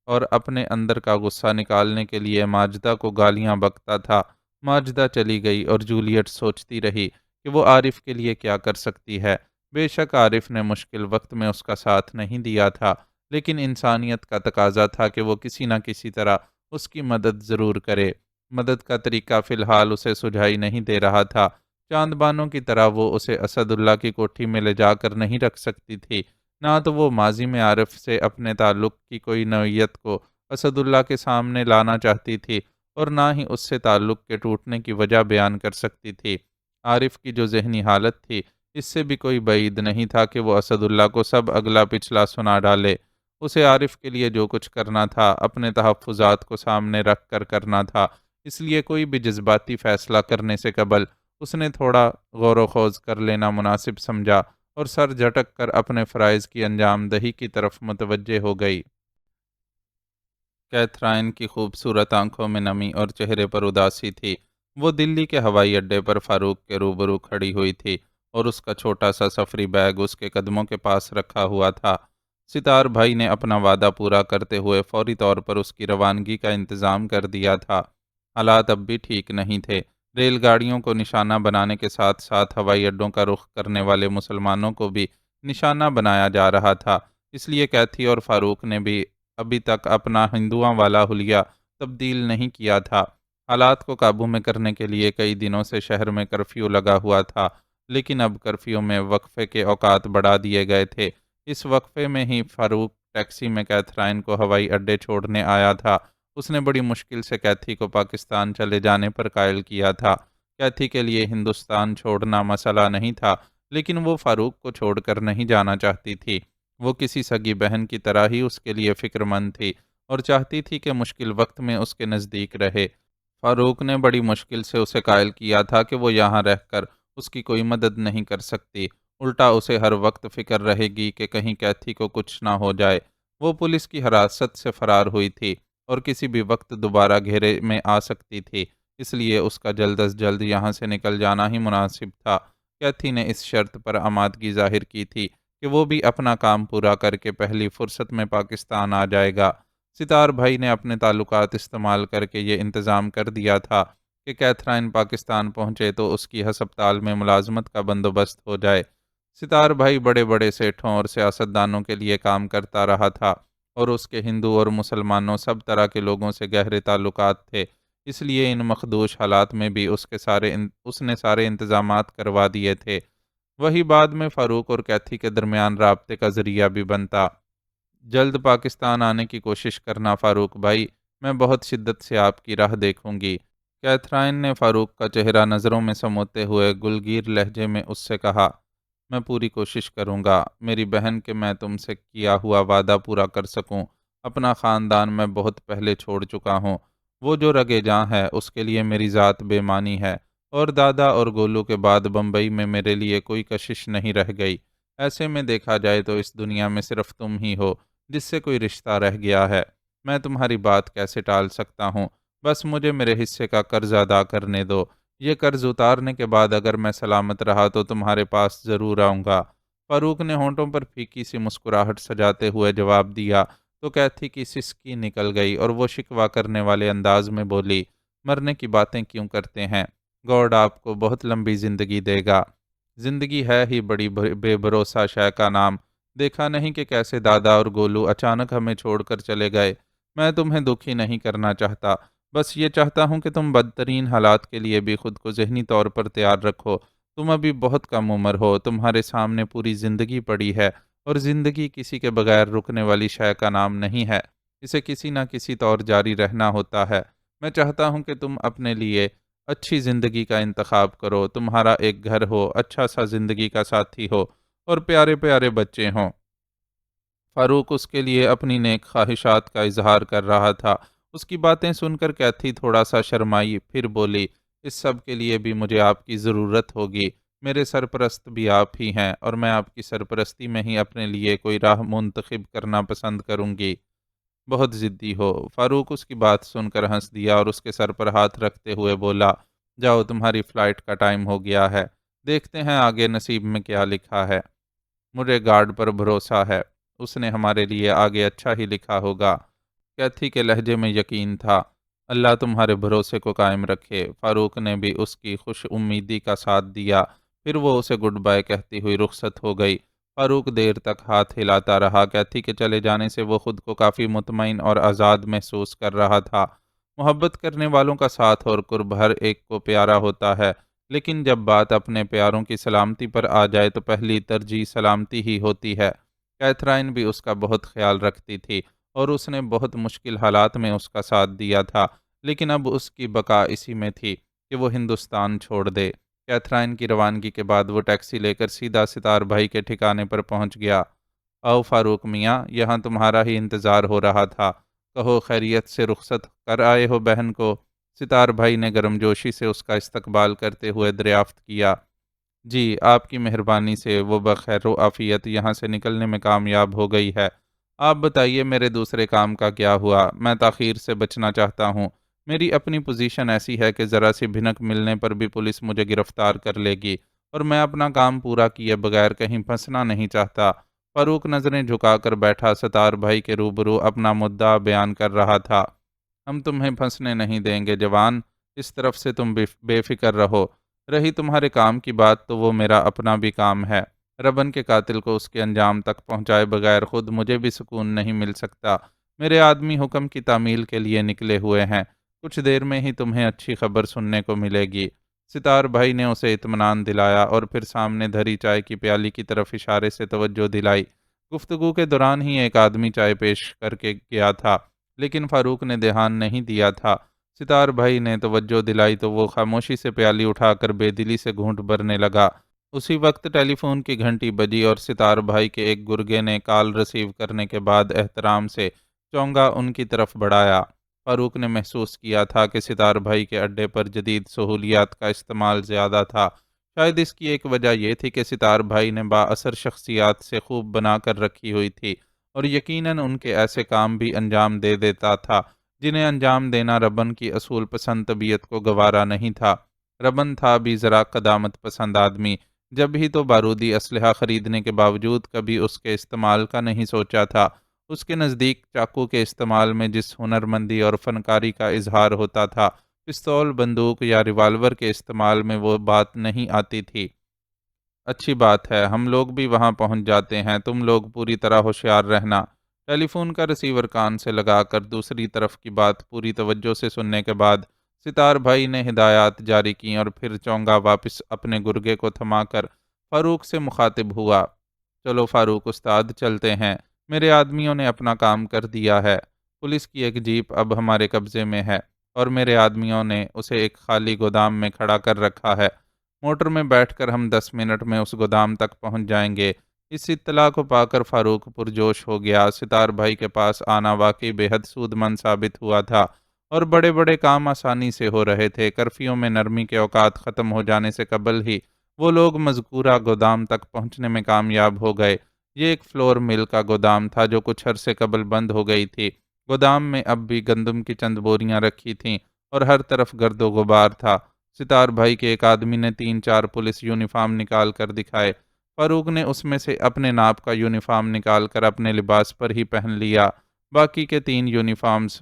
اور اپنے اندر کا غصہ نکالنے کے لیے ماجدہ کو گالیاں بکتا تھا۔ ماجدہ چلی گئی اور جولیٹ سوچتی رہی کہ وہ عارف کے لیے کیا کر سکتی ہے۔ بے شک عارف نے مشکل وقت میں اس کا ساتھ نہیں دیا تھا، لیکن انسانیت کا تقاضا تھا کہ وہ کسی نہ کسی طرح اس کی مدد ضرور کرے۔ مدد کا طریقہ فی الحال اسے سجھائی نہیں دے رہا تھا۔ چاند بانوں کی طرح وہ اسے اسد اللہ کی کوٹھی میں لے جا کر نہیں رکھ سکتی تھی۔ نہ تو وہ ماضی میں عارف سے اپنے تعلق کی کوئی نوعیت کو اسد اللہ کے سامنے لانا چاہتی تھی اور نہ ہی اس سے تعلق کے ٹوٹنے کی وجہ بیان کر سکتی تھی۔ عارف کی جو ذہنی حالت تھی، اس سے بھی کوئی بعید نہیں تھا کہ وہ اسد اللہ کو سب اگلا پچھلا سنا ڈالے۔ اسے عارف کے لیے جو کچھ کرنا تھا اپنے تحفظات کو سامنے رکھ کر کرنا تھا، اس لیے کوئی بھی جذباتی فیصلہ کرنے سے قبل اس نے تھوڑا غور و خوض کر لینا مناسب سمجھا اور سر جھٹک کر اپنے فرائض کی انجام دہی کی طرف متوجہ ہو گئی۔ کیتھرائن کی خوبصورت آنکھوں میں نمی اور چہرے پر اداسی تھی۔ وہ دلی کے ہوائی اڈے پر فاروق کے روبرو کھڑی ہوئی تھی اور اس کا چھوٹا سا سفری بیگ اس کے قدموں کے پاس رکھا ہوا تھا۔ ستار بھائی نے اپنا وعدہ پورا کرتے ہوئے فوری طور پر اس کی روانگی کا انتظام کر دیا تھا۔ حالات اب بھی ٹھیک نہیں تھے۔ ریل گاڑیوں کو نشانہ بنانے کے ساتھ ساتھ ہوائی اڈوں کا رخ کرنے والے مسلمانوں کو بھی نشانہ بنایا جا رہا تھا۔ اس لیے کیتھی اور فاروق نے بھی ابھی تک اپنا ہندوؤں والا حلیہ تبدیل نہیں کیا تھا۔ حالات کو قابو میں کرنے کے لیے کئی دنوں سے شہر میں کرفیو لگا ہوا تھا، لیکن اب کرفیو میں وقفے کے اوقات بڑھا دیے گئے تھے۔ اس وقفے میں ہی فاروق ٹیکسی میں کیتھرائن کو ہوائی اڈے چھوڑنے آیا تھا۔ اس نے بڑی مشکل سے کیتھی کو پاکستان چلے جانے پر قائل کیا تھا۔ کیتھی کے لیے ہندوستان چھوڑنا مسئلہ نہیں تھا، لیکن وہ فاروق کو چھوڑ کر نہیں جانا چاہتی تھی۔ وہ کسی سگی بہن کی طرح ہی اس کے لیے فکر مند تھی اور چاہتی تھی کہ مشکل وقت میں اس کے نزدیک رہے۔ فاروق نے بڑی مشکل سے اسے قائل کیا تھا کہ وہ یہاں رہ کر اس کی کوئی مدد نہیں کر سکتی، الٹا اسے ہر وقت فکر رہے گی کہ کہیں کیتھی کو کچھ نہ ہو جائے۔ وہ پولیس کی حراست سے فرار ہوئی تھی اور کسی بھی وقت دوبارہ گھیرے میں آ سکتی تھی، اس لیے اس کا جلد از جلد یہاں سے نکل جانا ہی مناسب تھا۔ کیتھی نے اس شرط پر آمادگی ظاہر کی تھی کہ وہ بھی اپنا کام پورا کر کے پہلی فرصت میں پاکستان آ جائے گا۔ ستار بھائی نے اپنے تعلقات استعمال کر کے یہ انتظام کر دیا تھا کہ کیتھرائن پاکستان پہنچے تو اس کی ہسپتال میں ملازمت کا بندوبست ہو جائے۔ ستار بھائی بڑے بڑے سیٹھوں اور سیاستدانوں کے لیے کام کرتا رہا تھا اور اس کے ہندو اور مسلمانوں سب طرح کے لوگوں سے گہرے تعلقات تھے، اس لیے ان مخدوش حالات میں بھی اس نے سارے انتظامات کروا دیے تھے۔ وہی بعد میں فاروق اور کیتھی کے درمیان رابطے کا ذریعہ بھی بنتا۔ جلد پاکستان آنے کی کوشش کرنا فاروق بھائی، میں بہت شدت سے آپ کی راہ دیکھوں گی۔ کیتھرائن نے فاروق کا چہرہ نظروں میں سموتے ہوئے گلگیر لہجے میں اس سے کہا، میں پوری کوشش کروں گا میری بہن کہ میں تم سے کیا ہوا وعدہ پورا کر سکوں۔ اپنا خاندان میں بہت پہلے چھوڑ چکا ہوں، وہ جو رگے جاں ہے اس کے لیے میری ذات بے معنی ہے، اور دادا اور گولو کے بعد بمبئی میں میرے لیے کوئی کشش نہیں رہ گئی۔ ایسے میں دیکھا جائے تو اس دنیا میں صرف تم ہی ہو جس سے کوئی رشتہ رہ گیا ہے۔ میں تمہاری بات کیسے ٹال سکتا ہوں؟ بس مجھے میرے حصے کا قرض ادا کرنے دو۔ یہ قرض اتارنے کے بعد اگر میں سلامت رہا تو تمہارے پاس ضرور آؤں گا۔ فاروق نے ہونٹوں پر پھیکی سی مسکراہٹ سجاتے ہوئے جواب دیا تو کیتھی کی سسکی نکل گئی اور وہ شکوہ کرنے والے انداز میں بولی، مرنے کی باتیں کیوں کرتے ہیں؟ گاڈ آپ کو بہت لمبی زندگی دے گا۔ زندگی ہے ہی بڑی بے بھروسہ شے کا نام۔ دیکھا نہیں کہ کیسے دادا اور گولو اچانک ہمیں چھوڑ کر چلے گئے۔ میں تمہیں دکھی نہیں کرنا چاہتا، بس یہ چاہتا ہوں کہ تم بدترین حالات کے لیے بھی خود کو ذہنی طور پر تیار رکھو۔ تم ابھی بہت کم عمر ہو، تمہارے سامنے پوری زندگی پڑی ہے، اور زندگی کسی کے بغیر رکنے والی شے کا نام نہیں ہے، اسے کسی نہ کسی طور جاری رہنا ہوتا ہے۔ میں چاہتا ہوں کہ تم اپنے لیے اچھی زندگی کا انتخاب کرو، تمہارا ایک گھر ہو، اچھا سا زندگی کا ساتھی ہو، اور پیارے پیارے بچے ہوں۔ فاروق اس کے لیے اپنی نیک خواہشات کا اظہار کر رہا تھا۔ اس کی باتیں سن کر کیتھی تھوڑا سا شرمائی، پھر بولی، اس سب کے لیے بھی مجھے آپ کی ضرورت ہوگی۔ میرے سرپرست بھی آپ ہی ہیں اور میں آپ کی سرپرستی میں ہی اپنے لیے کوئی راہ منتخب کرنا پسند کروں گی۔ بہت ضدی ہو۔ فاروق اس کی بات سن کر ہنس دیا اور اس کے سر پر ہاتھ رکھتے ہوئے بولا، جاؤ تمہاری فلائٹ کا ٹائم ہو گیا ہے، دیکھتے ہیں آگے نصیب میں کیا لکھا ہے۔ مجھے گارڈ پر بھروسہ ہے، اس نے ہمارے لیے آگے اچھا ہی لکھا ہوگا۔ کیتھی کے لہجے میں یقین تھا۔ اللہ تمہارے بھروسے کو قائم رکھے۔ فاروق نے بھی اس کی خوش امیدی کا ساتھ دیا، پھر وہ اسے گڈ بائے کہتی ہوئی رخصت ہو گئی۔ فاروق دیر تک ہاتھ ہلاتا رہا۔ کیتھی کے چلے جانے سے وہ خود کو کافی مطمئن اور آزاد محسوس کر رہا تھا۔ محبت کرنے والوں کا ساتھ اور قرب ہر ایک کو پیارا ہوتا ہے، لیکن جب بات اپنے پیاروں کی سلامتی پر آ جائے تو پہلی ترجیح سلامتی ہی ہوتی ہے۔ کیتھرائن بھی اس کا بہت خیال رکھتی تھی اور اس نے بہت مشکل حالات میں اس کا ساتھ دیا تھا، لیکن اب اس کی بقا اسی میں تھی کہ وہ ہندوستان چھوڑ دے۔ کیتھرائن کی روانگی کے بعد وہ ٹیکسی لے کر سیدھا ستار بھائی کے ٹھکانے پر پہنچ گیا۔ آؤ فاروق میاں، یہاں تمہارا ہی انتظار ہو رہا تھا، کہو خیریت سے رخصت کر آئے ہو بہن کو؟ ستار بھائی نے گرمجوشی سے اس کا استقبال کرتے ہوئے دریافت کیا۔ جی، آپ کی مہربانی سے وہ بخیر و عافیت یہاں سے نکلنے میں کامیاب ہو گئی ہے۔ آپ بتائیے میرے دوسرے کام کا کیا ہوا؟ میں تاخیر سے بچنا چاہتا ہوں۔ میری اپنی پوزیشن ایسی ہے کہ ذرا سی بھنک ملنے پر بھی پولیس مجھے گرفتار کر لے گی، اور میں اپنا کام پورا کیے بغیر کہیں پھنسنا نہیں چاہتا۔ فاروق نظریں جھکا کر بیٹھا ستار بھائی کے روبرو اپنا مدعا بیان کر رہا تھا۔ ہم تمہیں پھنسنے نہیں دیں گے جوان، اس طرف سے تم بے فکر رہو۔ رہی تمہارے کام کی بات تو وہ میرا اپنا بھی کام ہے۔ ربن کے قاتل کو اس کے انجام تک پہنچائے بغیر خود مجھے بھی سکون نہیں مل سکتا۔ میرے آدمی حکم کی تعمیل کے لیے نکلے ہوئے ہیں، کچھ دیر میں ہی تمہیں اچھی خبر سننے کو ملے گی۔ ستار بھائی نے اسے اطمینان دلایا اور پھر سامنے دھری چائے کی پیالی کی طرف اشارے سے توجہ دلائی۔ گفتگو کے دوران ہی ایک آدمی چائے پیش کر کے گیا تھا، لیکن فاروق نے دھیان نہیں دیا تھا۔ ستار بھائی نے توجہ دلائی تو وہ خاموشی سے پیالی اٹھا کر بے دلی سے گھونٹ بھرنے لگا۔ اسی وقت ٹیلی فون کی گھنٹی بجی اور ستار بھائی کے ایک گرگے نے کال ریسیو کرنے کے بعد احترام سے چونگا ان کی طرف بڑھایا۔ فاروق نے محسوس کیا تھا کہ ستار بھائی کے اڈے پر جدید سہولیات کا استعمال زیادہ تھا۔ شاید اس کی ایک وجہ یہ تھی کہ ستار بھائی نے بااثر شخصیات سے خوب بنا کر رکھی ہوئی تھی، اور یقیناً ان کے ایسے کام بھی انجام دے دیتا تھا جنہیں انجام دینا ربن کی اصول پسند طبیعت کو گوارا نہیں تھا۔ ربن تھا بھی ذرا قدامت پسند آدمی، جب ہی تو بارودی اسلحہ خریدنے کے باوجود کبھی اس کے استعمال کا نہیں سوچا تھا۔ اس کے نزدیک چاقو کے استعمال میں جس ہنرمندی اور فنکاری کا اظہار ہوتا تھا، پستول، بندوق یا ریوالور کے استعمال میں وہ بات نہیں آتی تھی۔ اچھی بات ہے، ہم لوگ بھی وہاں پہنچ جاتے ہیں، تم لوگ پوری طرح ہوشیار رہنا۔ ٹیلی فون کا ریسیور کان سے لگا کر دوسری طرف کی بات پوری توجہ سے سننے کے بعد ستار بھائی نے ہدایات جاری کیں اور پھر چونگا واپس اپنے گرگے کو تھما کر فاروق سے مخاطب ہوا۔ چلو فاروق استاد، چلتے ہیں، میرے آدمیوں نے اپنا کام کر دیا ہے۔ پولیس کی ایک جیپ اب ہمارے قبضے میں ہے اور میرے آدمیوں نے اسے ایک خالی گودام میں کھڑا کر رکھا ہے۔ موٹر میں بیٹھ کر ہم 10 منٹ میں اس گودام تک پہنچ جائیں گے۔ اس اطلاع کو پا کر فاروق پرجوش ہو گیا۔ ستار بھائی کے پاس آنا واقعی بے حد سود مند ثابت ہوا تھا اور بڑے بڑے کام آسانی سے ہو رہے تھے۔ کرفیو میں نرمی کے اوقات ختم ہو جانے سے قبل ہی وہ لوگ مذکورہ گودام تک پہنچنے میں کامیاب ہو گئے۔ یہ ایک فلور مل کا گودام تھا جو کچھ عرصے قبل بند ہو گئی تھی۔ گودام میں اب بھی گندم کی چند بوریاں رکھی تھیں اور ہر طرف گرد و غبار تھا۔ ستار بھائی کے ایک آدمی نے 3 4 پولیس یونیفارم نکال کر دکھائے۔ فاروق نے اس میں سے اپنے ناپ کا یونیفارم نکال کر اپنے لباس پر ہی پہن لیا۔ باقی کے 3 یونیفارمز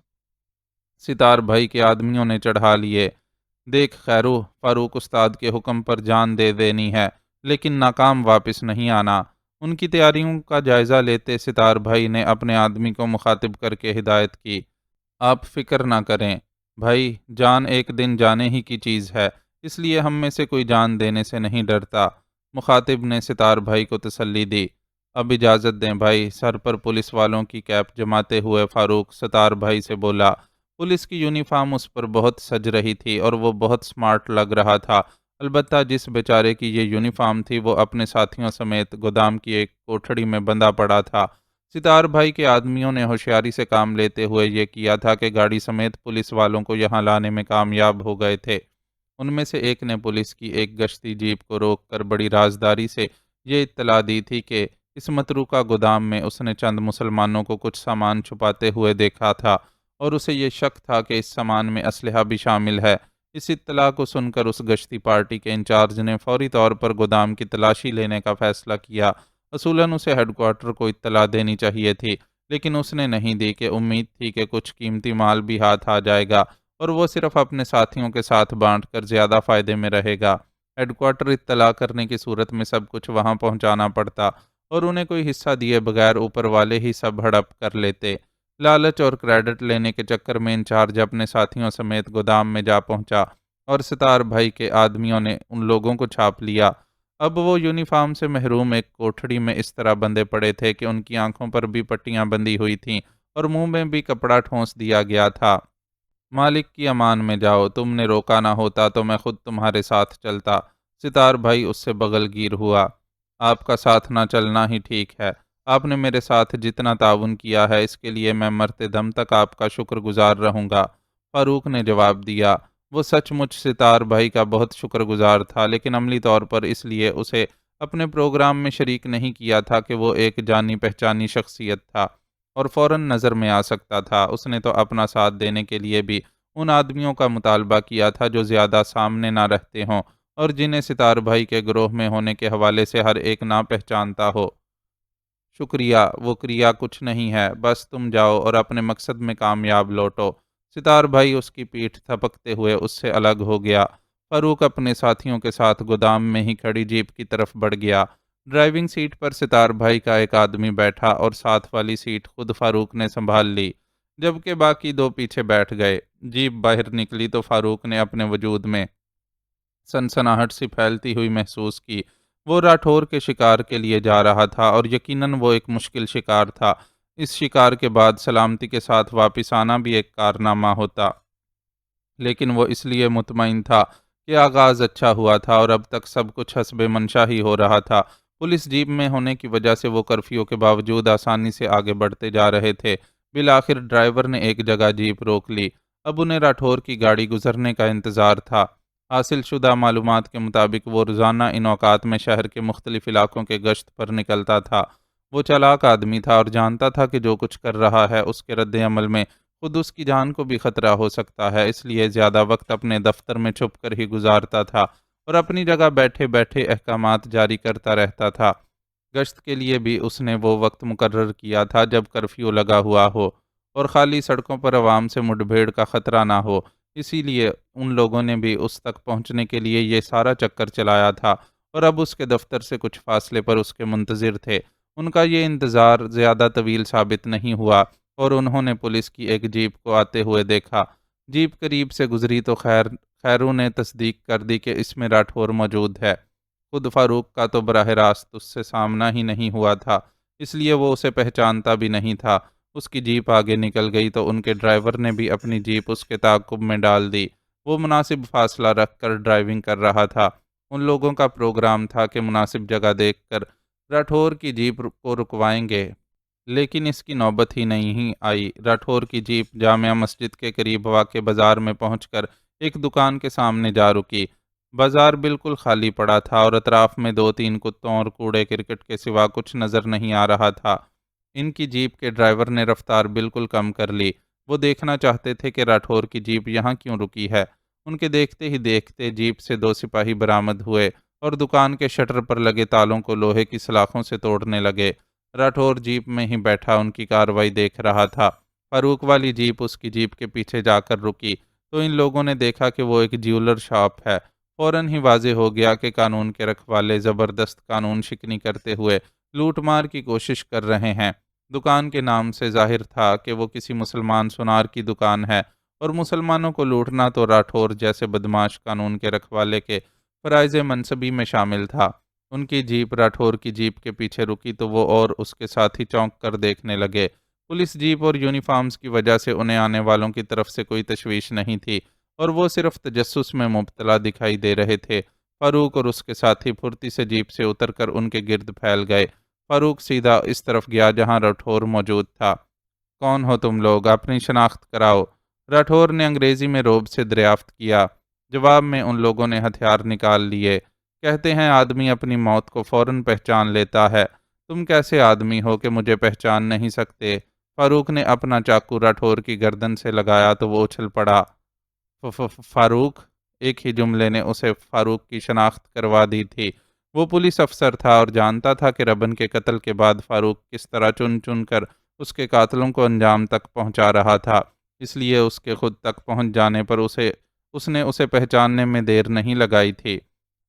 ستار بھائی کے آدمیوں نے چڑھا لیے۔ دیکھ خیرو، فاروق استاد کے حکم پر جان دے دینی ہے، لیکن ناکام واپس نہیں آنا۔ ان کی تیاریوں کا جائزہ لیتے ستار بھائی نے اپنے آدمی کو مخاطب کر کے ہدایت کی۔ آپ فکر نہ کریں بھائی، جان ایک دن جانے ہی کی چیز ہے، اس لیے ہم میں سے کوئی جان دینے سے نہیں ڈرتا۔ مخاطب نے ستار بھائی کو تسلی دی۔ اب اجازت دیں بھائی، سر پر پولیس والوں کی کیپ جماتے ہوئے فاروق ستار بھائی سے بولا۔ پولیس کی یونیفارم اس پر بہت سج رہی تھی اور وہ بہت سمارٹ لگ رہا تھا۔ البتہ جس بیچارے کی یہ یونیفارم تھی وہ اپنے ساتھیوں سمیت گودام کی ایک کوٹھڑی میں بندھا پڑا تھا۔ ستار بھائی کے آدمیوں نے ہوشیاری سے کام لیتے ہوئے یہ کیا تھا کہ گاڑی سمیت پولیس والوں کو یہاں لانے میں کامیاب ہو گئے تھے۔ ان میں سے ایک نے پولیس کی ایک گشتی جیپ کو روک کر بڑی رازداری سے یہ اطلاع دی تھی کہ اس متروکہ گودام میں اس نے چند مسلمانوں کو کچھ سامان چھپاتے ہوئے دیکھا تھا اور اسے یہ شک تھا کہ اس سامان میں اسلحہ بھی شامل ہے۔ اس اطلاع کو سن کر اس گشتی پارٹی کے انچارج نے فوری طور پر گودام کی تلاشی لینے کا فیصلہ کیا۔ اصولاً اسے ہیڈ کوارٹر کو اطلاع دینی چاہیے تھی، لیکن اس نے نہیں دی کہ امید تھی کہ کچھ قیمتی مال بھی ہاتھ آ جائے گا اور وہ صرف اپنے ساتھیوں کے ساتھ بانٹ کر زیادہ فائدے میں رہے گا۔ ہیڈ کوارٹر اطلاع کرنے کی صورت میں سب کچھ وہاں پہنچانا پڑتا اور انہیں کوئی حصہ دیے بغیر اوپر والے ہی سب ہڑپ کر لیتے۔ لالچ اور کریڈٹ لینے کے چکر میں انچارج اپنے ساتھیوں سمیت گودام میں جا پہنچا اور ستار بھائی کے آدمیوں نے ان لوگوں کو چھاپ لیا۔ اب وہ یونیفارم سے محروم ایک کوٹھڑی میں اس طرح بندھے پڑے تھے کہ ان کی آنکھوں پر بھی پٹیاں بندھی ہوئی تھیں اور منہ میں بھی کپڑا ٹھونس دیا گیا تھا۔ مالک کی امان میں جاؤ، تم نے روکا نہ ہوتا تو میں خود تمہارے ساتھ چلتا۔ ستار بھائی اس سے بغل گیر ہوا۔ آپ کا ساتھ نہ چلنا ہی ٹھیک ہے۔ آپ نے میرے ساتھ جتنا تعاون کیا ہے اس کے لیے میں مرتے دم تک آپ کا شکر گزار رہوں گا، فاروق نے جواب دیا۔ وہ سچ مچ ستار بھائی کا بہت شکر گزار تھا، لیکن عملی طور پر اس لیے اسے اپنے پروگرام میں شریک نہیں کیا تھا کہ وہ ایک جانی پہچانی شخصیت تھا اور فوراً نظر میں آ سکتا تھا۔ اس نے تو اپنا ساتھ دینے کے لیے بھی ان آدمیوں کا مطالبہ کیا تھا جو زیادہ سامنے نہ رہتے ہوں اور جنہیں ستار بھائی کے گروہ میں ہونے کے حوالے سے ہر ایک نہ پہچانتا ہو۔ شکریہ، وہ کریا کچھ نہیں ہے، بس تم جاؤ اور اپنے مقصد میں کامیاب لوٹو۔ ستار بھائی اس کی پیٹھ تھپکتے ہوئے اس سے الگ ہو گیا۔ فاروق اپنے ساتھیوں کے ساتھ گودام میں ہی کھڑی جیپ کی طرف بڑھ گیا۔ ڈرائیونگ سیٹ پر ستار بھائی کا ایک آدمی بیٹھا اور ساتھ والی سیٹ خود فاروق نے سنبھال لی، جبکہ باقی دو پیچھے بیٹھ گئے۔ جیپ باہر نکلی تو فاروق نے اپنے وجود میں سنسناہٹ سی پھیلتی ہوئی محسوس کی۔ وہ راٹھور کے شکار کے لیے جا رہا تھا اور یقیناً وہ ایک مشکل شکار تھا۔ اس شکار کے بعد سلامتی کے ساتھ واپس آنا بھی ایک کارنامہ ہوتا، لیکن وہ اس لیے مطمئن تھا کہ آغاز اچھا ہوا تھا اور اب تک سب کچھ حسب منشا ہی ہو رہا تھا۔ پولیس جیپ میں ہونے کی وجہ سے وہ کرفیو کے باوجود آسانی سے آگے بڑھتے جا رہے تھے۔ بالآخر ڈرائیور نے ایک جگہ جیپ روک لی۔ اب انہیں راٹھور کی گاڑی گزرنے کا انتظار تھا۔ حاصل شدہ معلومات کے مطابق وہ روزانہ ان اوقات میں شہر کے مختلف علاقوں کے گشت پر نکلتا تھا۔ وہ چالاک آدمی تھا اور جانتا تھا کہ جو کچھ کر رہا ہے اس کے رد عمل میں خود اس کی جان کو بھی خطرہ ہو سکتا ہے، اس لیے زیادہ وقت اپنے دفتر میں چھپ کر ہی گزارتا تھا اور اپنی جگہ بیٹھے بیٹھے احکامات جاری کرتا رہتا تھا۔ گشت کے لیے بھی اس نے وہ وقت مقرر کیا تھا جب کرفیو لگا ہوا ہو اور خالی سڑکوں پر عوام سے مڈ بھیڑ کا خطرہ نہ ہو۔ اسی لیے ان لوگوں نے بھی اس تک پہنچنے کے لیے یہ سارا چکر چلایا تھا اور اب اس کے دفتر سے کچھ فاصلے پر اس کے منتظر تھے۔ ان کا یہ انتظار زیادہ طویل ثابت نہیں ہوا اور انہوں نے پولیس کی ایک جیپ کو آتے ہوئے دیکھا۔ جیپ قریب سے گزری تو خیروں نے تصدیق کر دی کہ اس میں راٹھور موجود ہے۔ خود فاروق کا تو براہ راست اس سے سامنا ہی نہیں ہوا تھا، اس لیے وہ اسے پہچانتا بھی نہیں تھا۔ اس کی جیپ آگے نکل گئی تو ان کے ڈرائیور نے بھی اپنی جیپ اس کے تعاقب میں ڈال دی۔ وہ مناسب فاصلہ رکھ کر ڈرائیونگ کر رہا تھا۔ ان لوگوں کا پروگرام تھا کہ مناسب جگہ دیکھ کر راٹھور کی جیپ کو رکوائیں گے، لیکن اس کی نوبت ہی نہیں آئی۔ راٹھور کی جیپ جامع مسجد کے قریب واقع بازار میں پہنچ کر ایک دکان کے سامنے جا رکی۔ بازار بالکل خالی پڑا تھا اور اطراف میں دو تین کتوں اور کوڑے کرکٹ کے سوا کچھ نظر نہیں آ رہا تھا۔ ان کی جیپ کے ڈرائیور نے رفتار بالکل کم کر لی۔ وہ دیکھنا چاہتے تھے کہ راٹھور کی جیپ یہاں کیوں رکی ہے۔ ان کے دیکھتے ہی دیکھتے جیپ سے دو سپاہی برآمد ہوئے اور دکان کے شٹر پر لگے تالوں کو لوہے کی سلاخوں سے توڑنے لگے۔ راٹھور جیپ میں ہی بیٹھا ان کی کارروائی دیکھ رہا تھا۔ فاروق والی جیپ اس کی جیپ کے پیچھے جا کر رکی تو ان لوگوں نے دیکھا کہ وہ ایک جیولر شاپ ہے۔ فوراً ہی واضح ہو گیا کہ قانون کے رکھوالے زبردست قانون شکنی کرتے ہوئے لوٹ مار کی کوشش کر رہے ہیں۔ دکان کے نام سے ظاہر تھا کہ وہ کسی مسلمان سنار کی دکان ہے اور مسلمانوں کو لوٹنا تو راٹھور جیسے بدماش قانون کے رکھوالے کے فرائض منصبی میں شامل تھا۔ ان کی جیپ راٹھور کی جیپ کے پیچھے رکی تو وہ اور اس کے ساتھی چونک کر دیکھنے لگے۔ پولیس جیپ اور یونیفارمز کی وجہ سے انہیں آنے والوں کی طرف سے کوئی تشویش نہیں تھی اور وہ صرف تجسس میں مبتلا دکھائی دے رہے تھے۔ فاروق اور اس کے ساتھی پھرتی سے جیپ سے اتر کر ان کے گرد پھیل گئے۔ فاروق سیدھا اس طرف گیا جہاں راٹھور موجود تھا۔ کون ہو تم لوگ؟ اپنی شناخت کراؤ، راٹھور نے انگریزی میں رعب سے دریافت کیا۔ جواب میں ان لوگوں نے ہتھیار نکال لیے۔ کہتے ہیں آدمی اپنی موت کو فوراً پہچان لیتا ہے۔ تم کیسے آدمی ہو کہ مجھے پہچان نہیں سکتے؟ فاروق نے اپنا چاقو راٹھور کی گردن سے لگایا تو وہ اچھل پڑا۔ فاروق ایک ہی جملے نے اسے فاروق کی شناخت کروا دی تھی۔ وہ پولیس افسر تھا اور جانتا تھا کہ ربن کے قتل کے بعد فاروق کس طرح چن چن کر اس کے قاتلوں کو انجام تک پہنچا رہا تھا۔ اس لیے اس کے خود تک پہنچ جانے پر اس نے اسے پہچاننے میں دیر نہیں لگائی تھی۔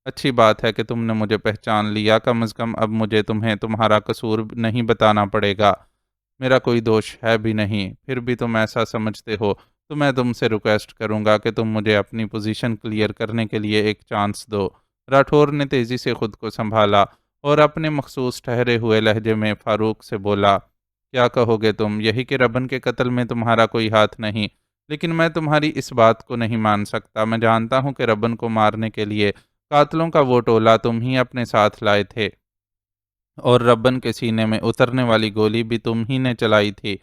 اچھی بات ہے کہ تم نے مجھے پہچان لیا، کم از کم اب مجھے تمہیں تمہارا قصور نہیں بتانا پڑے گا۔ میرا کوئی دوش ہے بھی نہیں، پھر بھی تم ایسا سمجھتے ہو تو میں تم سے ریکویسٹ کروں گا کہ تم مجھے اپنی پوزیشن کلیئر کرنے کے لیے ایک چانس دو۔ راٹھور نے تیزی سے خود کو سنبھالا اور اپنے مخصوص ٹھہرے ہوئے لہجے میں فاروق سے بولا، کیا کہو گے تم؟ یہی کہ ربن کے قتل میں تمہارا کوئی ہاتھ نہیں، لیکن میں تمہاری اس بات کو نہیں مان سکتا۔ میں جانتا ہوں کہ ربن کو مارنے کے لیے قاتلوں کا وہ ٹولہ تم ہی اپنے ساتھ لائے تھے اور ربن کے سینے میں اترنے والی گولی بھی تم ہی نے چلائی تھی۔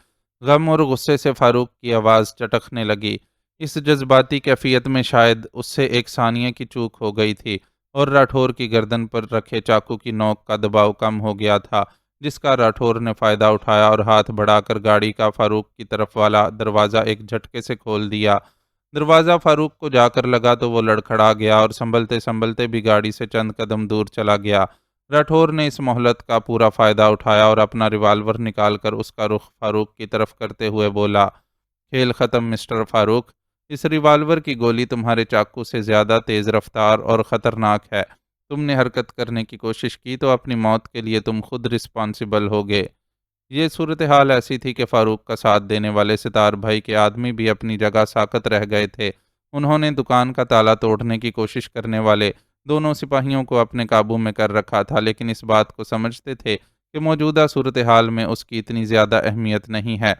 غم اور غصے سے فاروق کی آواز چٹکنے لگی۔ اس جذباتی کیفیت میں شاید اس سے ایک ثانیے کی چوک ہو گئی تھی اور راٹھور کی گردن پر رکھے چاقو کی نوک کا دباؤ کم ہو گیا تھا، جس کا راٹھور نے فائدہ اٹھایا اور ہاتھ بڑھا کر گاڑی کا فاروق کی طرف والا دروازہ ایک جھٹکے سے کھول دیا۔ دروازہ فاروق کو جا کر لگا تو وہ لڑکھڑا گیا اور سنبھلتے سنبھلتے بھی گاڑی سے چند قدم دور چلا گیا۔ راٹھور نے اس مہلت کا پورا فائدہ اٹھایا اور اپنا ریوالور نکال کر اس کا رخ فاروق کی طرف کرتے ہوئے بولا، کھیل ختم مسٹر فاروق۔ اس ریوالور کی گولی تمہارے چاقو سے زیادہ تیز رفتار اور خطرناک ہے۔ تم نے حرکت کرنے کی کوشش کی تو اپنی موت کے لیے تم خود رسپانسیبل ہوگے۔ یہ صورتحال ایسی تھی کہ فاروق کا ساتھ دینے والے ستار بھائی کے آدمی بھی اپنی جگہ ساکت رہ گئے تھے۔ انہوں نے دکان کا تالا توڑنے کی کوشش کرنے والے دونوں سپاہیوں کو اپنے قابو میں کر رکھا تھا، لیکن اس بات کو سمجھتے تھے کہ موجودہ صورتحال میں اس کی اتنی زیادہ اہمیت نہیں ہے۔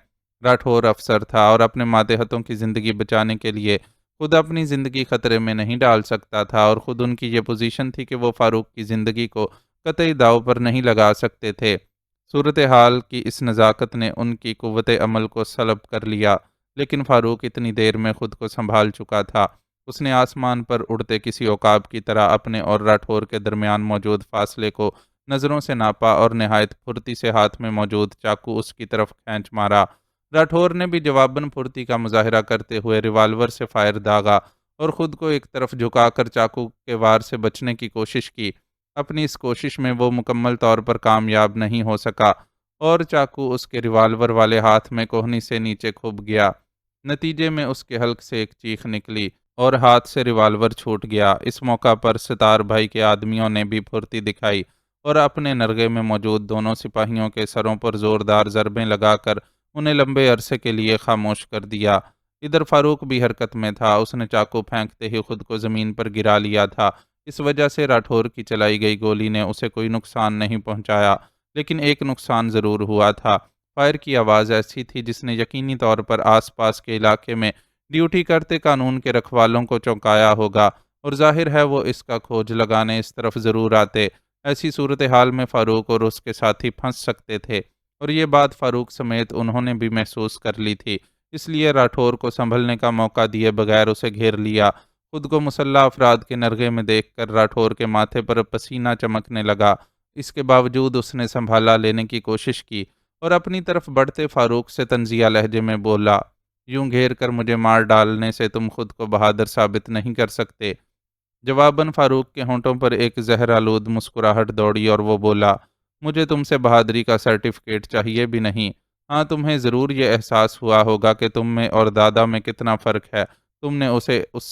راٹھور افسر تھا اور اپنے ماتحتوں کی زندگی بچانے کے لیے خود اپنی زندگی خطرے میں نہیں ڈال سکتا تھا، اور خود ان کی یہ پوزیشن تھی کہ وہ فاروق کی زندگی کو قطعی داؤ پر نہیں لگا سکتے تھے۔ صورتحال کی اس نزاکت نے ان کی قوت عمل کو سلب کر لیا، لیکن فاروق اتنی دیر میں خود کو سنبھال چکا تھا۔ اس نے آسمان پر اڑتے کسی عقاب کی طرح اپنے اور راٹھور کے درمیان موجود فاصلے کو نظروں سے ناپا اور نہایت پھرتی سے ہاتھ میں موجود چاقو اس کی طرف کھینچ مارا۔ راٹھور نے بھی جواباً پھرتی کا مظاہرہ کرتے ہوئے ریوالور سے فائر داغا اور خود کو ایک طرف جھکا کر چاقو کے وار سے بچنے کی کوشش کی۔ اپنی اس کوشش میں وہ مکمل طور پر کامیاب نہیں ہو سکا اور چاقو اس کے ریوالور والے ہاتھ میں کوہنی سے نیچے کھب گیا۔ نتیجے میں اس کے حلق سے ایک چیخ نکلی اور ہاتھ سے ریوالور چھوٹ گیا۔ اس موقع پر ستار بھائی کے آدمیوں نے بھی پھرتی دکھائی اور اپنے نرغے میں موجود دونوں سپاہیوں کے سروں پر زوردار ضربیں لگا کر انہیں لمبے عرصے کے لیے خاموش کر دیا۔ ادھر فاروق بھی حرکت میں تھا۔ اس نے چاقو پھینکتے ہی خود کو زمین پر گرا لیا تھا۔ اس وجہ سے راٹھور کی چلائی گئی گولی نے اسے کوئی نقصان نہیں پہنچایا، لیکن ایک نقصان ضرور ہوا تھا۔ فائر کی آواز ایسی تھی جس نے یقینی طور پر آس پاس کے علاقے میں ڈیوٹی کرتے قانون کے رکھوالوں کو چونکایا ہوگا، اور ظاہر ہے وہ اس کا کھوج لگانے اس طرف ضرور آتے۔ ایسی صورتحال میں فاروق اور اس کے ساتھی پھنس سکتے تھے، اور یہ بات فاروق سمیت انہوں نے بھی محسوس کر لی تھی۔ اس لیے راٹھور کو سنبھلنے کا موقع دیے بغیر اسے گھیر لیا۔ خود کو مسلح افراد کے نرغے میں دیکھ کر راٹھور کے ماتھے پر پسینہ چمکنے لگا۔ اس کے باوجود اس نے سنبھالا لینے کی کوشش کی اور اپنی طرف بڑھتے فاروق سے طنزیہ لہجے میں بولا، یوں گھیر کر مجھے مار ڈالنے سے تم خود کو بہادر ثابت نہیں کر سکتے۔ جواباً فاروق کے ہونٹوں پر ایک زہر آلود مسکراہٹ دوڑی اور وہ بولا، مجھے تم سے بہادری کا سرٹیفکیٹ چاہیے بھی نہیں۔ ہاں، تمہیں ضرور یہ احساس ہوا ہوگا کہ تم میں اور دادا میں کتنا فرق ہے۔ تم نے اسے اس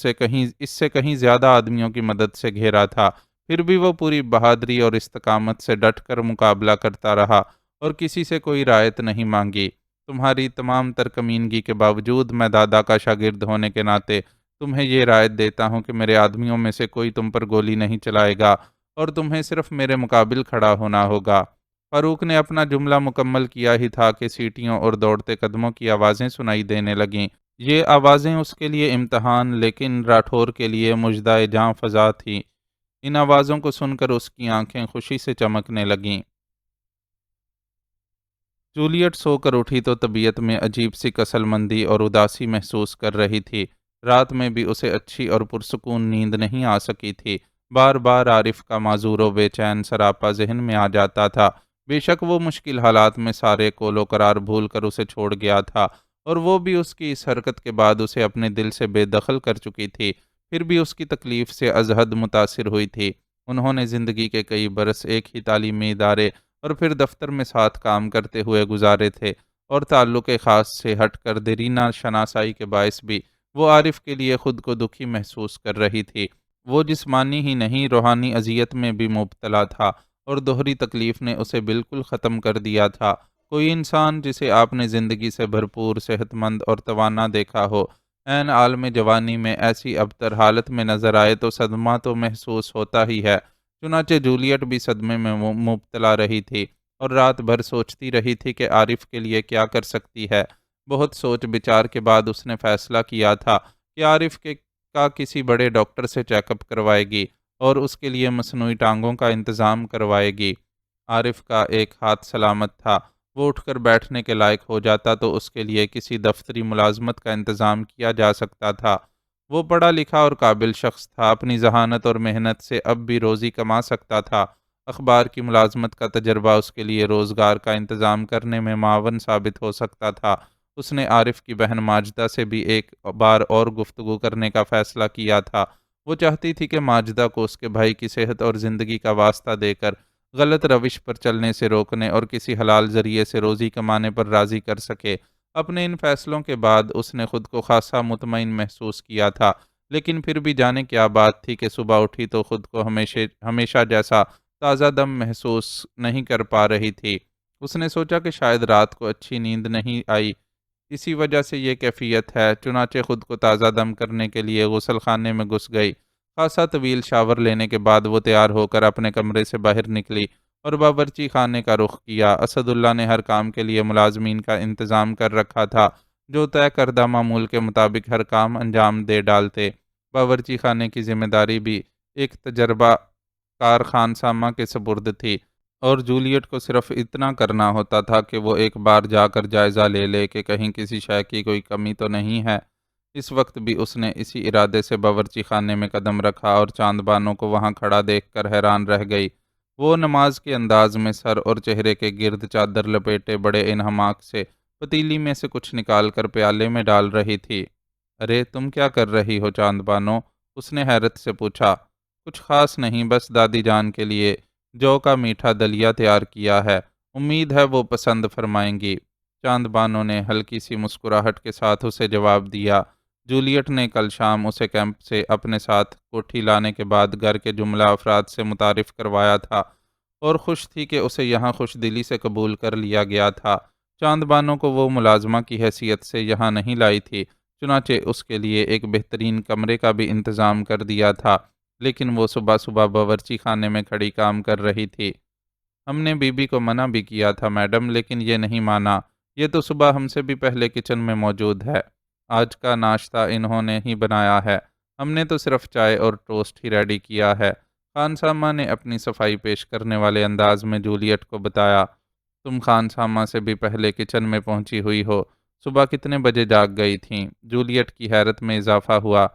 سے کہیں زیادہ آدمیوں کی مدد سے گھیرا تھا، پھر بھی وہ پوری بہادری اور استقامت سے ڈٹ کر مقابلہ کرتا رہا اور کسی سے کوئی رعایت نہیں مانگی۔ تمہاری تمام تر کمینگی کے باوجود میں دادا کا شاگرد ہونے کے ناطے تمہیں یہ رعایت دیتا ہوں کہ میرے آدمیوں میں سے کوئی تم پر گولی نہیں چلائے گا اور تمہیں صرف میرے مقابل کھڑا ہونا ہوگا۔ فاروق نے اپنا جملہ مکمل کیا ہی تھا کہ سیٹیوں اور دوڑتے قدموں کی آوازیں سنائی دینے لگیں۔ یہ آوازیں اس کے لیے امتحان لیکن راٹھور کے لیے مژدہ جاں فضا تھی۔ ان آوازوں کو سن کر اس کی آنکھیں خوشی سے چمکنے لگیں۔ جولیٹ سو کر اٹھی تو طبیعت میں عجیب سی کسل مندی اور اداسی محسوس کر رہی تھی۔ رات میں بھی اسے اچھی اور پرسکون نیند نہیں آ سکی تھی۔ بار بار عارف کا معذور و بے چین سراپا ذہن میں آ جاتا تھا۔ بے شک وہ مشکل حالات میں سارے قول و قرار بھول کر اسے چھوڑ گیا تھا، اور وہ بھی اس کی اس حرکت کے بعد اسے اپنے دل سے بے دخل کر چکی تھی۔ پھر بھی اس کی تکلیف سے ازحد متاثر ہوئی تھی۔ انہوں نے زندگی کے کئی برس ایک ہی تعلیمی ادارے اور پھر دفتر میں ساتھ کام کرتے ہوئے گزارے تھے، اور تعلق خاص سے ہٹ کر دیرینہ شناسائی کے باعث بھی وہ عارف کے لیے خود کو دکھی محسوس کر رہی تھی۔ وہ جسمانی ہی نہیں، روحانی اذیت میں بھی مبتلا تھا، اور دوہری تکلیف نے اسے بالکل ختم کر دیا تھا۔ کوئی انسان جسے آپ نے زندگی سے بھرپور، صحت مند اور توانا دیکھا ہو، عین عالم جوانی میں ایسی ابتر حالت میں نظر آئے تو صدمہ تو محسوس ہوتا ہی ہے۔ چنانچہ جولیٹ بھی صدمے میں مبتلا رہی تھی، اور رات بھر سوچتی رہی تھی کہ عارف کے لیے کیا کر سکتی ہے۔ بہت سوچ بچار کے بعد اس نے فیصلہ کیا تھا کہ عارف کا کسی بڑے ڈاکٹر سے چیک اپ کروائے گی، اور اس کے لیے مصنوعی ٹانگوں کا انتظام کروائے گی۔ عارف کا ایک ہاتھ سلامت تھا، وہ اٹھ کر بیٹھنے کے لائق ہو جاتا تو اس کے لیے کسی دفتری ملازمت کا انتظام کیا جا سکتا تھا۔ وہ پڑھا لکھا اور قابل شخص تھا، اپنی ذہانت اور محنت سے اب بھی روزی کما سکتا تھا۔ اخبار کی ملازمت کا تجربہ اس کے لیے روزگار کا انتظام کرنے میں معاون ثابت ہو سکتا تھا۔ اس نے عارف کی بہن ماجدہ سے بھی ایک بار اور گفتگو کرنے کا فیصلہ کیا تھا۔ وہ چاہتی تھی کہ ماجدہ کو اس کے بھائی کی صحت اور زندگی کا واسطہ دے کر غلط روش پر چلنے سے روکنے اور کسی حلال ذریعے سے روزی کمانے پر راضی کر سکے۔ اپنے ان فیصلوں کے بعد اس نے خود کو خاصا مطمئن محسوس کیا تھا، لیکن پھر بھی جانے کیا بات تھی کہ صبح اٹھی تو خود کو ہمیشہ جیسا تازہ دم محسوس نہیں کر پا رہی تھی۔ اس نے سوچا کہ شاید رات کو اچھی نیند نہیں آئی، اسی وجہ سے یہ کیفیت ہے۔ چنانچہ خود کو تازہ دم کرنے کے لیے غسل خانے میں گھس گئی۔ خاصا طویل شاور لینے کے بعد وہ تیار ہو کر اپنے کمرے سے باہر نکلی اور باورچی خانے کا رخ کیا۔ اسد اللہ نے ہر کام کے لیے ملازمین کا انتظام کر رکھا تھا، جو طے کردہ معمول کے مطابق ہر کام انجام دے ڈالتے۔ باورچی خانے کی ذمہ داری بھی ایک تجربہ کار خانسامہ کے سپرد تھی، اور جولیٹ کو صرف اتنا کرنا ہوتا تھا کہ وہ ایک بار جا کر جائزہ لے لے کہ کہیں کسی شے کی کوئی کمی تو نہیں ہے۔ اس وقت بھی اس نے اسی ارادے سے باورچی خانے میں قدم رکھا اور چاند بانو کو وہاں کھڑا دیکھ کر حیران رہ گئی۔ وہ نماز کے انداز میں سر اور چہرے کے گرد چادر لپیٹے بڑے انہماک سے پتیلی میں سے کچھ نکال کر پیالے میں ڈال رہی تھی۔ ارے تم کیا کر رہی ہو چاند بانو؟ اس نے حیرت سے پوچھا۔ کچھ خاص نہیں، بس دادی جان کے لیے جو کا میٹھا دلیا تیار کیا ہے، امید ہے وہ پسند فرمائیں گی۔ چاند بانو نے ہلکی سی مسکراہٹ کے ساتھ اسے جواب دیا۔ جولیٹ نے کل شام اسے کیمپ سے اپنے ساتھ کوٹھی لانے کے بعد گھر کے جملہ افراد سے متعارف کروایا تھا، اور خوش تھی کہ اسے یہاں خوش دلی سے قبول کر لیا گیا تھا۔ چاند بانو کو وہ ملازمہ کی حیثیت سے یہاں نہیں لائی تھی، چنانچہ اس کے لیے ایک بہترین کمرے کا بھی انتظام کر دیا تھا، لیکن وہ صبح صبح باورچی خانے میں کھڑی کام کر رہی تھی۔ ہم نے بی بی کو منع بھی کیا تھا میڈم، لیکن یہ نہیں مانا۔ یہ تو صبح ہم سے بھی پہلے کچن میں موجود ہے۔ آج کا ناشتہ انہوں نے ہی بنایا ہے، ہم نے تو صرف چائے اور ٹوسٹ ہی ریڈی کیا ہے۔ خانسامہ نے اپنی صفائی پیش کرنے والے انداز میں جولیٹ کو بتایا۔ تم خانسامہ سے بھی پہلے کچن میں پہنچی ہوئی ہو، صبح کتنے بجے جاگ گئی تھیں؟ جولیٹ کی حیرت میں اضافہ ہوا۔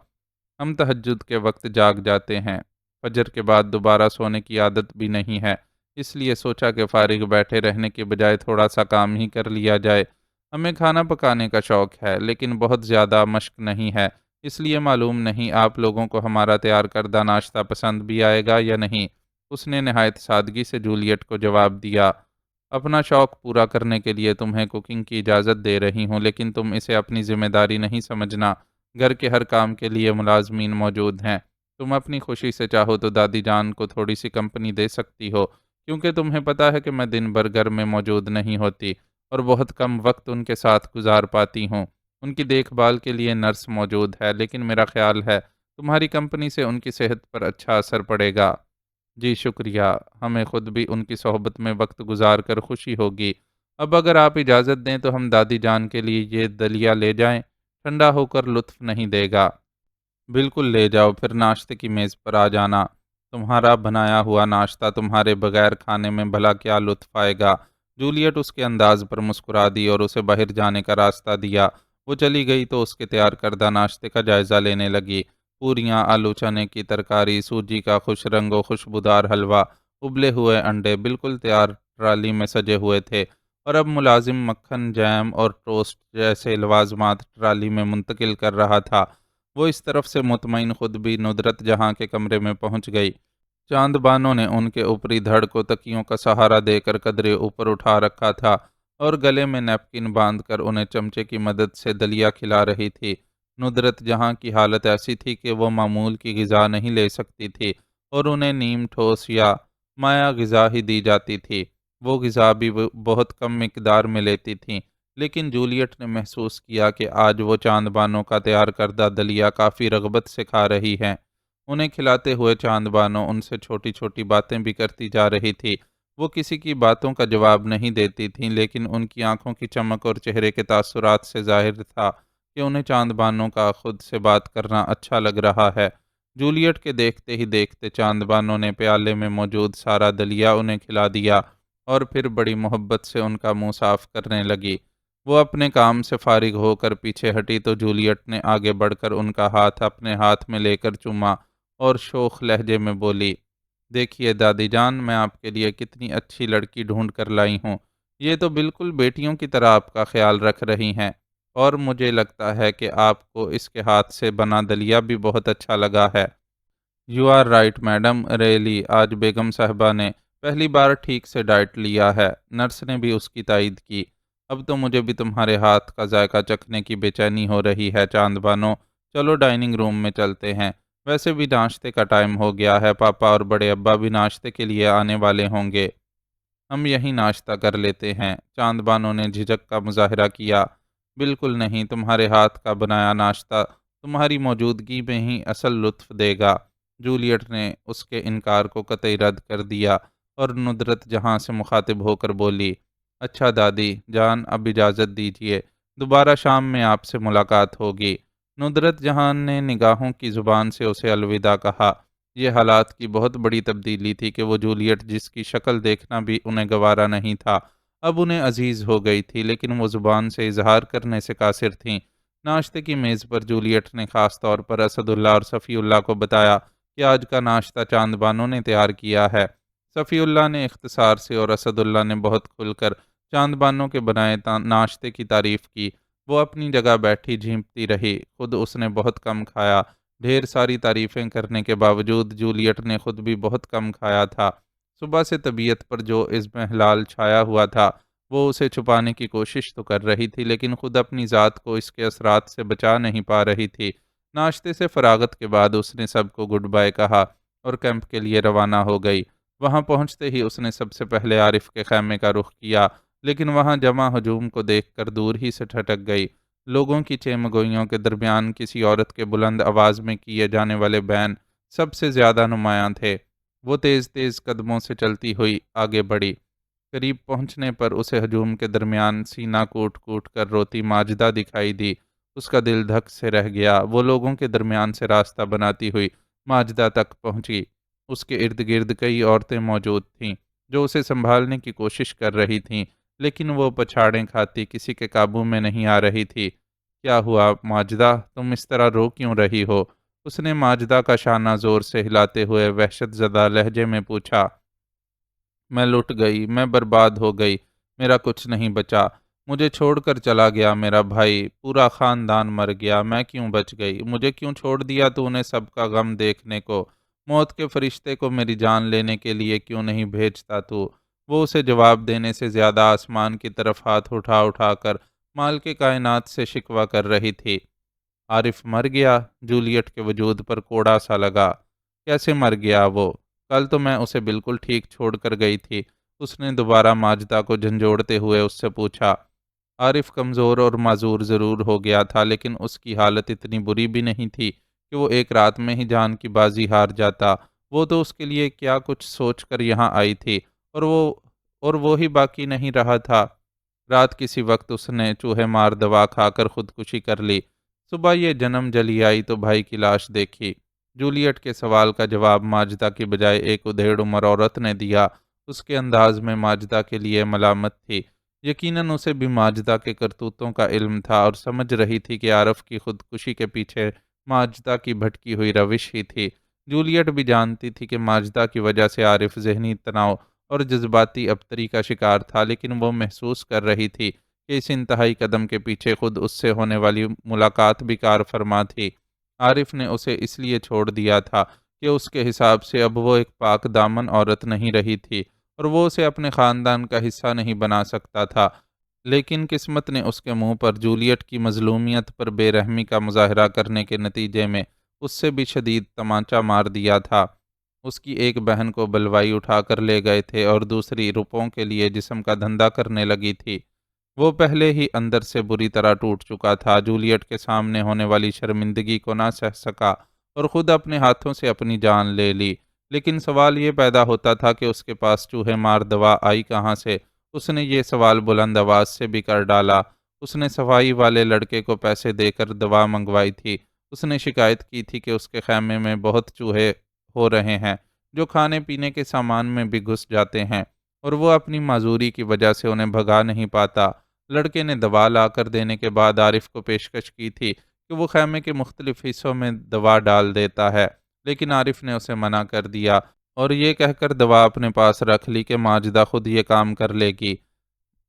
ہم تہجد کے وقت جاگ جاتے ہیں، فجر کے بعد دوبارہ سونے کی عادت بھی نہیں ہے، اس لیے سوچا کہ فارغ بیٹھے رہنے کے بجائے تھوڑا سا کام ہی کر لیا جائے۔ ہمیں کھانا پکانے کا شوق ہے، لیکن بہت زیادہ مشق نہیں ہے، اس لیے معلوم نہیں آپ لوگوں کو ہمارا تیار کردہ ناشتہ پسند بھی آئے گا یا نہیں۔ اس نے نہایت سادگی سے جولیٹ کو جواب دیا۔ اپنا شوق پورا کرنے کے لیے تمہیں کوکنگ کی اجازت دے رہی ہوں، لیکن تم اسے اپنی ذمہ داری نہیں سمجھنا۔ گھر کے ہر کام کے لیے ملازمین موجود ہیں۔ تم اپنی خوشی سے چاہو تو دادی جان کو تھوڑی سی کمپنی دے سکتی ہو، کیونکہ تمہیں پتہ ہے کہ میں دن بھر گھر میں موجود نہیں ہوتی اور بہت کم وقت ان کے ساتھ گزار پاتی ہوں۔ ان کی دیکھ بھال کے لیے نرس موجود ہے، لیکن میرا خیال ہے تمہاری کمپنی سے ان کی صحت پر اچھا اثر پڑے گا۔ جی شکریہ، ہمیں خود بھی ان کی صحبت میں وقت گزار کر خوشی ہوگی۔ اب اگر آپ اجازت دیں تو ہم دادی جان کے لیے یہ دلیا لے جائیں، ٹھنڈا ہو کر لطف نہیں دے گا۔ بالکل لے جاؤ، پھر ناشتے کی میز پر آ جانا۔ تمہارا بنایا ہوا ناشتہ تمہارے بغیر کھانے میں بھلا کیا لطف آئے گا۔ جولیٹ اس کے انداز پر مسکرا دی اور اسے باہر جانے کا راستہ دیا۔ وہ چلی گئی تو اس کے تیار کردہ ناشتے کا جائزہ لینے لگی۔ پوریاں، آلو چنے کی ترکاری، سوجی کا خوش رنگ و خوشبودار حلوہ، ابلے ہوئے انڈے بالکل تیار ٹرالی میں سجے ہوئے تھے، اور اب ملازم مکھن، جیم اور ٹوسٹ جیسے لوازمات ٹرالی میں منتقل کر رہا تھا۔ وہ اس طرف سے مطمئن خود بھی ندرت جہاں کے کمرے میں پہنچ گئی۔ چاند بانو نے ان کے اوپری دھڑ کو تکیوں کا سہارا دے کر قدرے اوپر اٹھا رکھا تھا اور گلے میں نیپکن باندھ کر انہیں چمچے کی مدد سے دلیا کھلا رہی تھی۔ ندرت جہاں کی حالت ایسی تھی کہ وہ معمول کی غذا نہیں لے سکتی تھی اور انہیں نیم ٹھوس یا مائع غذا ہی دی جاتی تھی۔ وہ غذا بھی بہت کم مقدار میں لیتی تھیں، لیکن جولیٹ نے محسوس کیا کہ آج وہ چاند بانو کا تیار کردہ دلیا کافی رغبت سے کھا رہی ہے۔ انہیں کھلاتے ہوئے چاند بانو ان سے چھوٹی چھوٹی باتیں بھی کرتی جا رہی تھی۔ وہ کسی کی باتوں کا جواب نہیں دیتی تھیں، لیکن ان کی آنکھوں کی چمک اور چہرے کے تاثرات سے ظاہر تھا کہ انہیں چاند بانو کا خود سے بات کرنا اچھا لگ رہا ہے۔ جولیٹ کے دیکھتے ہی دیکھتے چاند بانو نے پیالے میں موجود سارا دلیا انہیں کھلا دیا اور پھر بڑی محبت سے ان کا منہ صاف کرنے لگی۔ وہ اپنے کام سے فارغ ہو کر پیچھے ہٹی تو جولیٹ نے آگے بڑھ کر ان کا ہاتھ اپنے ہاتھ میں لے کر چوما اور شوخ لہجے میں بولی، دیکھیے دادی جان، میں آپ کے لیے کتنی اچھی لڑکی ڈھونڈ کر لائی ہوں۔ یہ تو بالکل بیٹیوں کی طرح آپ کا خیال رکھ رہی ہیں، اور مجھے لگتا ہے کہ آپ کو اس کے ہاتھ سے بنا دلیا بھی بہت اچھا لگا ہے۔ You are right madam, really آج بیگم صاحبہ نے پہلی بار ٹھیک سے ڈائٹ لیا ہے۔ نرس نے بھی اس کی تائید کی۔ اب تو مجھے بھی تمہارے ہاتھ کا ذائقہ چکھنے کی بے چینی ہو رہی ہے چاند بانو، چلو ڈائننگ روم میں چلتے ہیں۔ ویسے بھی ناشتے کا ٹائم ہو گیا ہے، پاپا اور بڑے ابا بھی ناشتے کے لیے آنے والے ہوں گے۔ ہم یہیں ناشتہ کر لیتے ہیں۔ چاند بانو نے جھجک کا مظاہرہ کیا۔ بالکل نہیں، تمہارے ہاتھ کا بنایا ناشتہ تمہاری موجودگی میں ہی اصل لطف دے گا۔ جولیٹ نے اس کے انکار کو قطعی رد کر دیا اور ندرت جہاں سے مخاطب ہو کر بولی، اچھا دادی جان، اب اجازت دیجیے، دوبارہ شام میں آپ سے ملاقات ہوگی۔ ندرت جہاں نے نگاہوں کی زبان سے اسے الوداع کہا۔ یہ حالات کی بہت بڑی تبدیلی تھی کہ وہ جولیٹ جس کی شکل دیکھنا بھی انہیں گوارا نہیں تھا، اب انہیں عزیز ہو گئی تھی، لیکن وہ زبان سے اظہار کرنے سے قاصر تھیں۔ ناشتے کی میز پر جولیٹ نے خاص طور پر اسد اللہ اور صفی اللہ کو بتایا کہ آج کا ناشتہ چاند بانو نے تیار کیا ہے۔ صفی اللہ نے اختصار سے اور اسد اللہ نے بہت کھل کر چاند بانو کے بنائے ناشتے کی تعریف کی۔ وہ اپنی جگہ بیٹھی جھیمپتی رہی، خود اس نے بہت کم کھایا۔ ڈھیر ساری تعریفیں کرنے کے باوجود جولیٹ نے خود بھی بہت کم کھایا تھا۔ صبح سے طبیعت پر جو اضمحلال چھایا ہوا تھا، وہ اسے چھپانے کی کوشش تو کر رہی تھی، لیکن خود اپنی ذات کو اس کے اثرات سے بچا نہیں پا رہی تھی۔ ناشتے سے فراغت کے بعد اس نے سب کو گڈ بائے کہا اور کیمپ کے لیے روانہ ہو گئی۔ وہاں پہنچتے ہی اس نے سب سے پہلے عارف کے خیمے کا رخ کیا، لیکن وہاں جمع ہجوم کو دیکھ کر دور ہی سے ٹھٹک گئی۔ لوگوں کی چیمگوئیوں کے درمیان کسی عورت کے بلند آواز میں کیے جانے والے بین سب سے زیادہ نمایاں تھے۔ وہ تیز تیز قدموں سے چلتی ہوئی آگے بڑھی۔ قریب پہنچنے پر اسے ہجوم کے درمیان سینہ کوٹ کوٹ کر روتی ماجدہ دکھائی دی۔ اس کا دل دھک سے رہ گیا۔ وہ لوگوں کے درمیان سے راستہ بناتی ہوئی ماجدہ تک پہنچی۔ اس کے ارد گرد کئی عورتیں موجود تھیں جو اسے سنبھالنے کی کوشش کر رہی تھیں، لیکن وہ پچھاڑیں کھاتی کسی کے قابو میں نہیں آ رہی تھی۔ کیا ہوا ماجدہ، تم اس طرح رو کیوں رہی ہو؟ اس نے ماجدہ کا شانہ زور سے ہلاتے ہوئے وحشت زدہ لہجے میں پوچھا۔ میں لٹ گئی، میں برباد ہو گئی، میرا کچھ نہیں بچا، مجھے چھوڑ کر چلا گیا میرا بھائی، پورا خاندان مر گیا، میں کیوں بچ گئی؟ مجھے کیوں چھوڑ دیا تو نے سب کا غم دیکھنے کو؟ موت کے فرشتے کو میری جان لینے کے لیے کیوں نہیں بھیجتا تو؟ وہ اسے جواب دینے سے زیادہ آسمان کی طرف ہاتھ اٹھا اٹھا کر مالک کائنات سے شکوہ کر رہی تھی۔ عارف مر گیا؟ جولیٹ کے وجود پر کوڑا سا لگا۔ کیسے مر گیا وہ؟ کل تو میں اسے بالکل ٹھیک چھوڑ کر گئی تھی۔ اس نے دوبارہ ماجدہ کو جھنجھوڑتے ہوئے اس سے پوچھا۔ عارف کمزور اور معذور ضرور ہو گیا تھا، لیکن اس کی حالت اتنی بری بھی نہیں تھی کہ وہ ایک رات میں ہی جان کی بازی ہار جاتا۔ وہ تو اس کے لیے کیا کچھ سوچ کر یہاں آئی تھی، اور وہ ہی باقی نہیں رہا تھا۔ رات کسی وقت اس نے چوہے مار دوا کھا کر خودکشی کر لی۔ صبح یہ جنم جلی آئی تو بھائی کی لاش دیکھی۔ جولیٹ کے سوال کا جواب ماجدہ کی بجائے ایک ادھیڑ عمر عورت نے دیا۔ اس کے انداز میں ماجدہ کے لیے ملامت تھی۔ یقیناً اسے بھی ماجدہ کے کرتوتوں کا علم تھا اور سمجھ رہی تھی کہ عارف کی خودکشی کے پیچھے ماجدہ کی بھٹکی ہوئی روش ہی تھی۔ جولیٹ بھی جانتی تھی کہ ماجدہ کی وجہ سے عارف ذہنی تناؤ اور جذباتی ابتری کا شکار تھا، لیکن وہ محسوس کر رہی تھی کہ اس انتہائی قدم کے پیچھے خود اس سے ہونے والی ملاقات بھی کار فرما تھی۔ عارف نے اسے اس لیے چھوڑ دیا تھا کہ اس کے حساب سے اب وہ ایک پاک دامن عورت نہیں رہی تھی اور وہ اسے اپنے خاندان کا حصہ نہیں بنا سکتا تھا، لیکن قسمت نے اس کے منہ پر جولیٹ کی مظلومیت پر بے رحمی کا مظاہرہ کرنے کے نتیجے میں اس سے بھی شدید تمانچہ مار دیا تھا۔ اس کی ایک بہن کو بلوائی اٹھا کر لے گئے تھے اور دوسری روپوں کے لیے جسم کا دھندا کرنے لگی تھی۔ وہ پہلے ہی اندر سے بری طرح ٹوٹ چکا تھا، جولیٹ کے سامنے ہونے والی شرمندگی کو نہ سہ سکا اور خود اپنے ہاتھوں سے اپنی جان لے لی۔ لیکن سوال یہ پیدا ہوتا تھا کہ اس کے پاس چوہے مار دوا آئی کہاں سے؟ اس نے یہ سوال بلند آواز سے بھی کر ڈالا۔ اس نے صفائی والے لڑکے کو پیسے دے کر دوا منگوائی تھی۔ اس نے شکایت کی تھی کہ اس کے خیمے میں بہت چوہے ہو رہے ہیں جو کھانے پینے کے سامان میں بھی گھس جاتے ہیں اور وہ اپنی معذوری کی وجہ سے انہیں بھگا نہیں پاتا۔ لڑکے نے دوا لا کر دینے کے بعد عارف کو پیشکش کی تھی کہ وہ خیمے کے مختلف حصوں میں دوا ڈال دیتا ہے، لیکن عارف نے اسے منع کر دیا اور یہ کہہ کر دوا اپنے پاس رکھ لی کہ ماجدہ خود یہ کام کر لے گی۔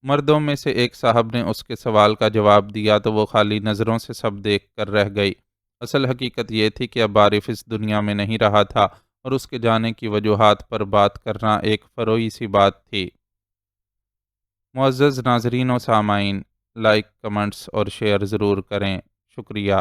مردوں میں سے ایک صاحب نے اس کے سوال کا جواب دیا تو وہ خالی نظروں سے سب دیکھ کر رہ گئی۔ اصل حقیقت یہ تھی کہ اب عارف اس دنیا میں نہیں رہا تھا اور اس کے جانے کی وجوہات پر بات کرنا ایک فروئی سی بات تھی۔ معزز ناظرین و سامعین، لائک، کمنٹس اور شیئر ضرور کریں۔ شکریہ۔